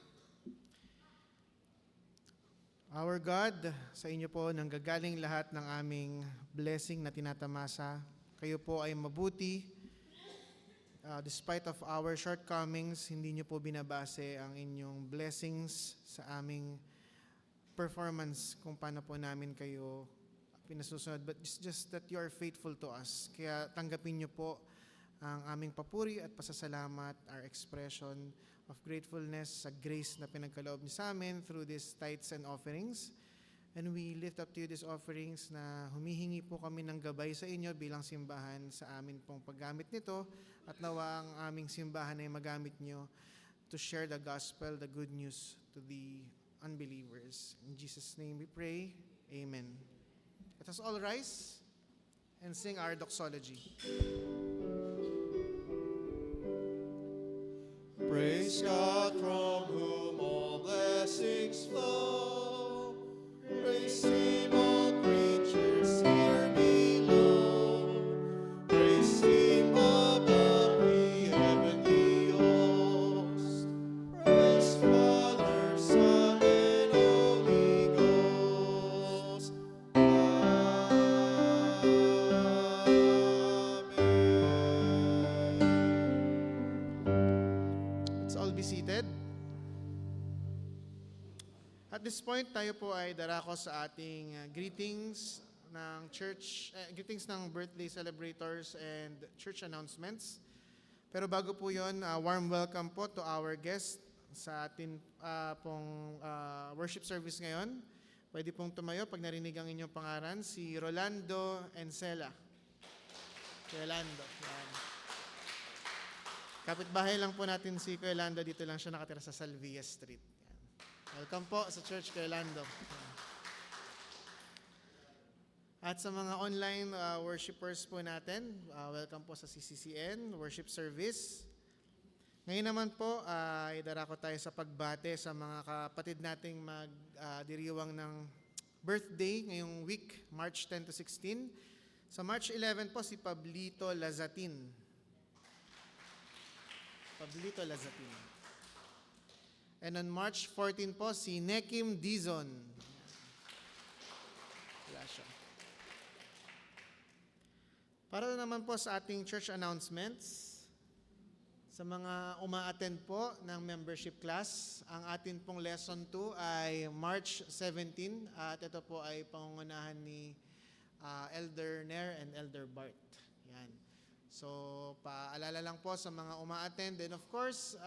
Our God, sa inyo po nanggagaling lahat ng aming blessing na tinatamasa. Kayo po ay mabuti. Despite of our shortcomings, hindi niyo po binabase ang inyong blessings sa aming performance kung paano po namin kayo pinasusunod. But it's just that you are faithful to us. Kaya tanggapin niyo po ang aming papuri at pasasalamat, our expression of gratefulness sa grace na pinagkaloob niyo sa amin through these tithes and offerings. And we lift up to you these offerings na humihingi po kami ng gabay sa inyo bilang simbahan sa amin pong paggamit nito, at nawa ang aming simbahan ay magamit niyo to share the gospel, the good news to the unbelievers. In Jesus' name we pray. Amen. Let us all rise and sing our doxology. Praise God from whom all blessings flow. Praise Him, all creatures here below. Praise Him above the heavenly host. Praise Father, Son, and Holy Ghost. Let's all be seated. At this point, tayo po ay darako sa ating greetings ng church, greetings ng birthday celebrators and church announcements. Pero bago po yon, warm welcome po to our guest sa atin pong worship service ngayon. Pwede pong tumayo pag narinig ang inyong pangalan, si Rolando Encela. Si Rolando. Yan. Kapitbahay lang po natin si Kuya Lando, dito lang siya nakatira sa Salvia Street. Yan. Welcome po sa Church Kuya Lando. At sa mga online worshipers po natin, welcome po sa CCCN Worship Service. Ngayon naman po, idarako tayo sa pagbate sa mga kapatid nating magdiriwang ng birthday ngayong week, March 10 to 16. Sa March 11 po, si Pablito Lazatin. Pablito Lazatin. And on March 14 po, si Nekim Dizon. Wala siya. Para naman po sa ating church announcements, sa mga uma-attend po ng membership class, ang atin pong lesson 2 ay March 17 at ito po ay pangungunahan ni Elder Nair and Elder Bart. Yan. So, paalala lang po sa mga uma-attend. And of course,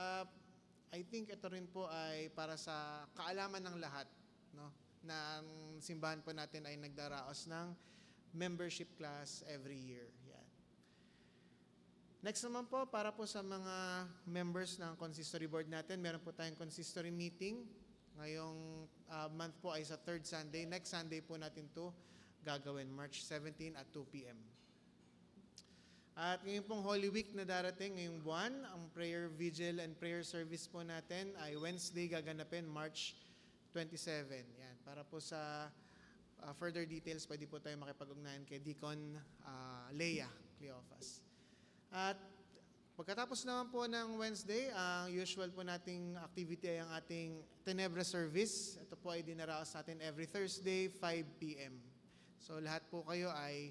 I think ito rin po ay para sa kaalaman ng lahat, no? Na ang simbahan po natin ay nagdaraos ng membership class every year. Yan. Next naman po, para po sa mga members ng consistory board natin, meron po tayong consistory meeting. Ngayong month po ay sa third Sunday. Next Sunday po natin to gagawin, March 17 at 2 p.m. At ngayon pong Holy Week na darating ngayong buwan, ang prayer vigil and prayer service po natin ay Wednesday gaganapin, March 27. Yan. Para po sa further details, pwede po tayo makipag-ugnayan kay Deacon Leia Cleofas. At pagkatapos naman po ng Wednesday, ang usual po nating activity ay ang ating Tenebra service. Ito po ay dinaraos natin every Thursday, 5 p.m. So lahat po kayo ay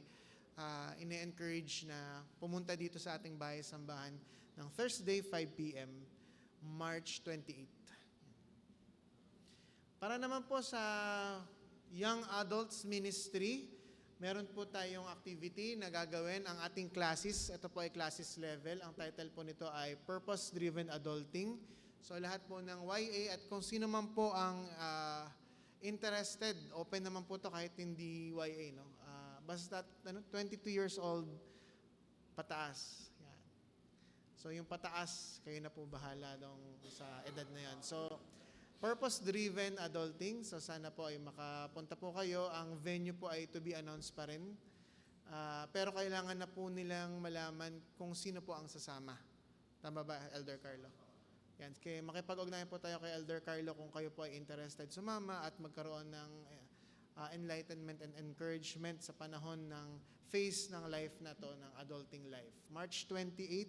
ine-encourage na pumunta dito sa ating bahay-sambahan ng Thursday, 5 p.m., March 28. Para naman po sa Young Adults Ministry, meron po tayong activity na gagawin ang ating classes. Ito po ay classes level. Ang title po nito ay Purpose-Driven Adulting. So lahat po ng YA at kung sino man po ang interested, open naman po to kahit hindi YA, no? Basta 22 years old pataas. Yan. So yung pataas, kayo na po bahala dong sa edad na yan. So purpose-driven adulting. So sana po ay makapunta po kayo. Ang venue po ay to be announced pa rin. Pero kailangan na po nilang malaman kung sino po ang sasama. Tama ba, Elder Carlo? Yan. Kaya makipag-ugnayan po tayo kay Elder Carlo kung kayo po ay interested sumama at magkaroon ng enlightenment and encouragement sa panahon ng phase ng life na to, ng adulting life. March 28.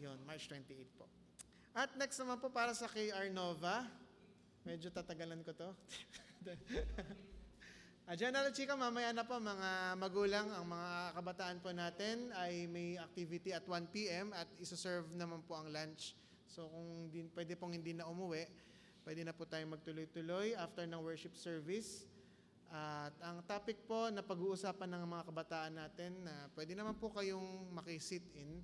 Yun, March 28 po. At next naman po para sa KR Nova. Medyo tatagalan ko to. General Chika, mamaya na po mga magulang, ang mga kabataan po natin ay may activity at 1 p.m. at isa-serve naman po ang lunch. So kung pwede pong hindi na umuwi, pwede na po tayong magtuloy-tuloy after ng worship service. At ang topic po na pag-uusapan ng mga kabataan natin na pwede naman po kayong makisit in,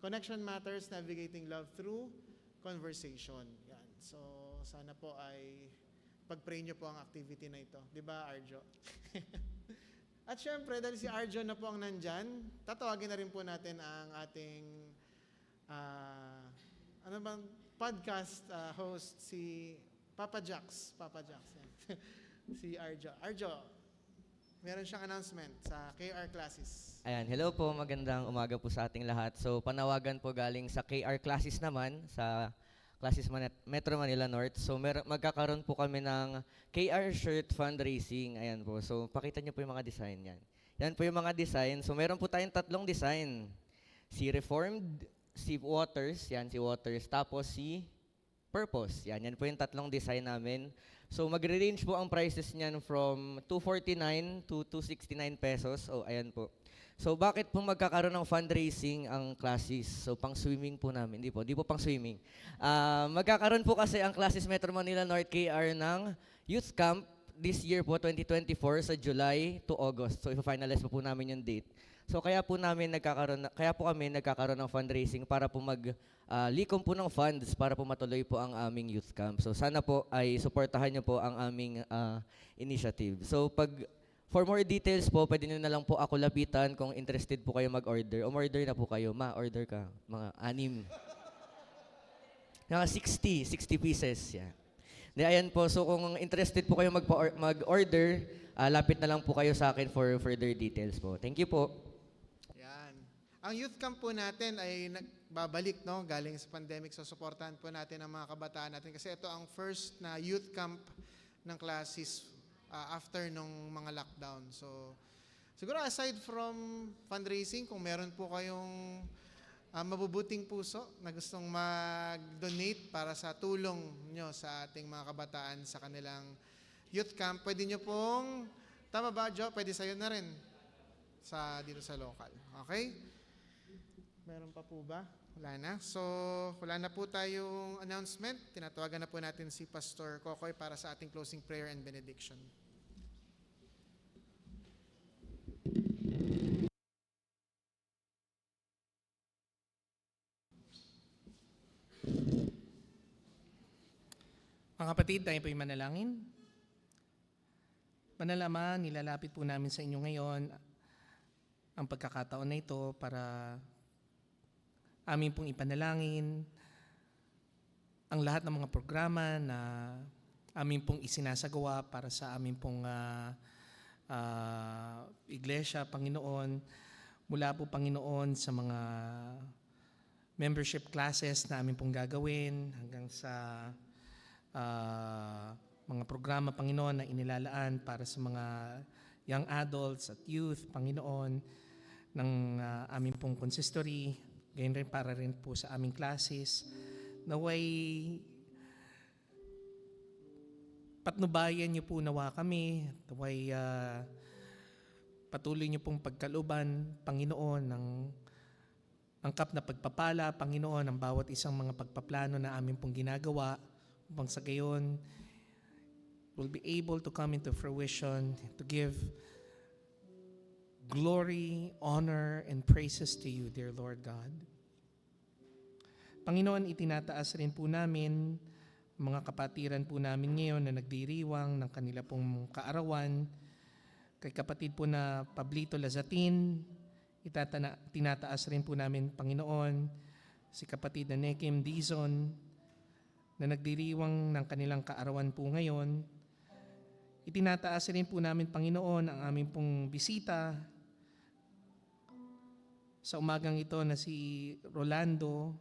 Connection Matters, Navigating Love Through Conversation. Yan. So sana po ay pag-pray nyo po ang activity na ito. Di ba, Arjo? At syempre, dahil si Arjo na po ang nandyan, tatawagin na rin po natin ang ating podcast host, si Papa Jax. Papa Jax. Yan. Si Arjo. Arjo, meron siyang announcement sa KR Classes. Ayan, hello po, magandang umaga po sa ating lahat. So, panawagan po galing sa KR Classes naman, sa Classes Metro Manila North. So, magkakaroon po kami ng KR Shirt Fundraising. Ayan po. So, pakita niyo po yung mga design yan. Yan po yung mga design. So, meron po tayong 3 design. Si Reformed, si Waters, yan si Waters, tapos si Purpose. Yan po yung 3 design namin. So, magre-range po ang prices niyan from 249 to 269 pesos. Oh, ayan po. So, bakit po magkakaroon ng fundraising ang classes? So, pang-swimming po namin. Di po pang-swimming. Magkakaroon po kasi ang classes Metro Manila North KR ng Youth Camp this year po, 2024, sa July to August. So, ipa-finalize po namin yung date. So, kaya po kami nagkakaroon ng fundraising para po likom po ng funds para po matuloy po ang aming youth camp. So, sana po ay suportahan niyo po ang aming initiative. So, for more details po, pwede nyo na lang po ako lapitan kung interested po kayo mag-order. Umorder na po kayo. Order ka. Mga 6. Mga 60 pieces. Yeah. Ayan po. So kung interested po kayo mag-order, lapit na lang po kayo sa akin for further details po. Thank you po. Yan. Ang youth camp po natin ay nagbabalik, no? Galing sa pandemic. So supportahan po natin ang mga kabataan natin kasi ito ang first na youth camp ng classes after nung mga lockdown. So, siguro aside from fundraising, kung meron po kayong mabubuting puso na gustong mag-donate para sa tulong nyo sa ating mga kabataan sa kanilang youth camp, pwede nyo pong, tama ba, Jo? Pwede sa'yo na rin dito sa local. Okay? Meron pa po ba? Wala na. So, wala na po tayong announcement. Tinatawagan na po natin si Pastor Kokoy para sa ating closing prayer and benediction. Mga kapatid, tayo po'y manalangin. Banal Ama, nilalapit po namin sa inyo ngayon ang pagkakataon na ito para amin pong ipanalangin ang lahat ng mga programa na amin pong isinasagawa para sa amin pong iglesia, Panginoon, mula po Panginoon sa mga membership classes na amin pong gagawin hanggang sa mga programa, Panginoon, na inilalaan para sa mga young adults at youth, Panginoon, ng aming pong consistory, gayon rin para rin po sa aming classes, naway patnubayan niyo po nawa kami, naway patuloy niyo pong pagkaluban, Panginoon, ng angkap na pagpapala, Panginoon, ang bawat isang mga pagpaplano na amin pong ginagawa, upang sa gayon, will be able to come into fruition, to give glory, honor, and praises to you, dear Lord God. Panginoon, itinataas rin po namin mga kapatiran po namin ngayon na nagdiriwang ng kanila pong kaarawan. Kay kapatid po na Pablito Lazatin, tinataas rin po namin, Panginoon, si kapatid na Nekim Dizon, na nagdiriwang ng kanilang kaarawan po ngayon. Itinataas rin po namin, Panginoon, ang aming pong bisita sa umagang ito na si Rolando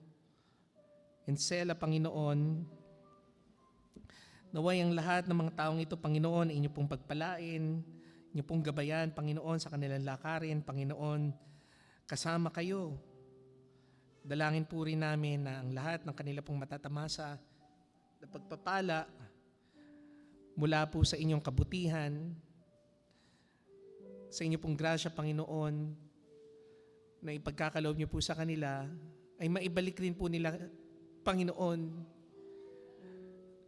Encela, Panginoon. Naway ang lahat ng mga taong ito, Panginoon, inyo pong pagpalain, inyo pong gabayan, Panginoon, sa kanilang lakarin, Panginoon, kasama kayo. Dalangin po rin namin na ang lahat ng kanila pong matatamasa na pagpapala mula po sa inyong kabutihan, sa inyong pong grasya, Panginoon, na ipagkakaloob niyo po sa kanila, ay maibalik rin po nila, Panginoon,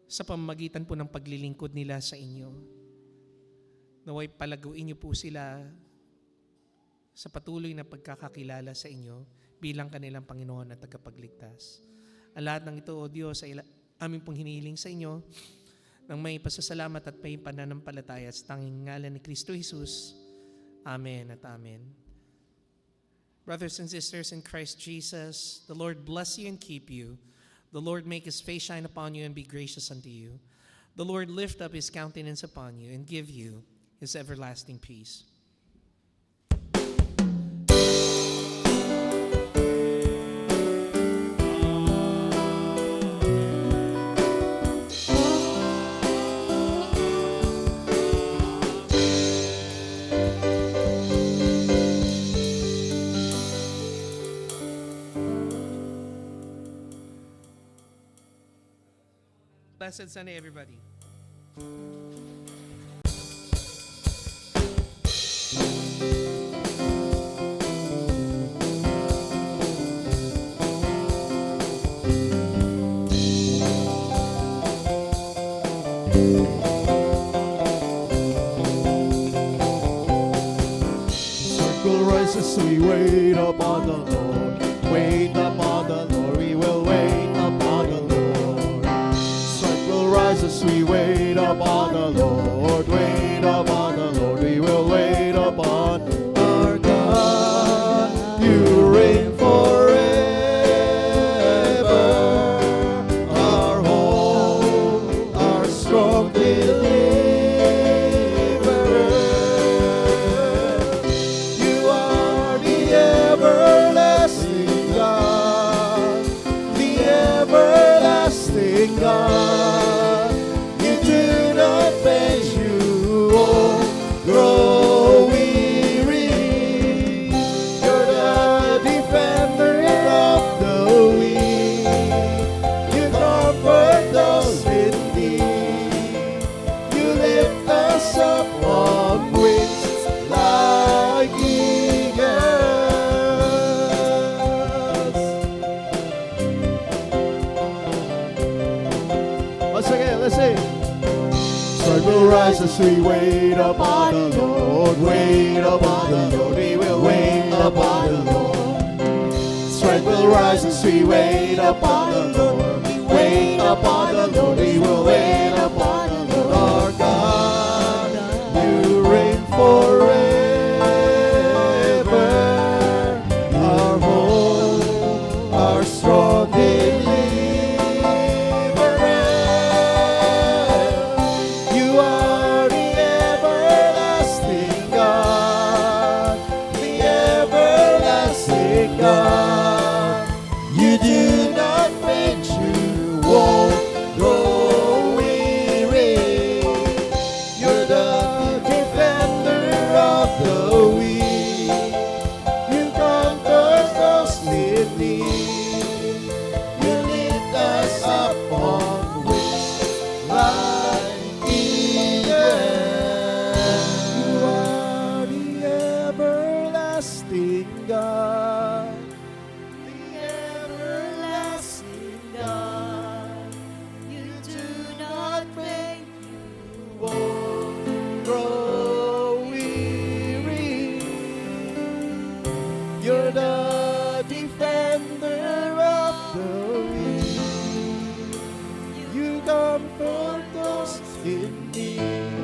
sa pamamagitan po ng paglilingkod nila sa inyo. Naway palaguin niyo po sila sa patuloy na pagkakakilala sa inyo bilang kanilang Panginoon at tagapagligtas. Ang lahat ng ito, O Diyos, ay aming pong hinihiling sa inyo ng may pasasalamat at may pananampalataya sa tanging ngalan ni Kristo Jesus. Amen at amen. Brothers and sisters in Christ Jesus, the Lord bless you and keep you. The Lord make his face shine upon you and be gracious unto you. The Lord lift up his countenance upon you and give you his everlasting peace. Blessed Sunday, everybody. Circle rises, we wait upon the Lord. Wait upon the Lord, we will wait upon the Lord. Circle rises, we wait upon the Lord. Wait upon the Lord, we will wait upon our God. You reign forever, our hope, our strong deliverer. You are the everlasting God, the everlasting God. You do not faint, you won't grow weary. You're the defender of the weak. You comfort those in need. You lift us up on wings like eagles. Once again, let's sing. Sun will rise as we wait upon the Lord. Wait upon the Lord. We will wait upon the Lord. Strength will rise as we wait upon the Lord. Wait wait upon the Lord. We will wait upon the Lord. Our God, you reign forever. Our hope, our strong deliverer. You are the everlasting God, the everlasting God. You do not faint, you won't grow weary. You're the defender of the weak. You comfort those in need. You lift us up on wings like eagles. You are the everlasting God, the everlasting God. You do not faint, you won't grow weary. You're the defender of the weak. You comfort those in need.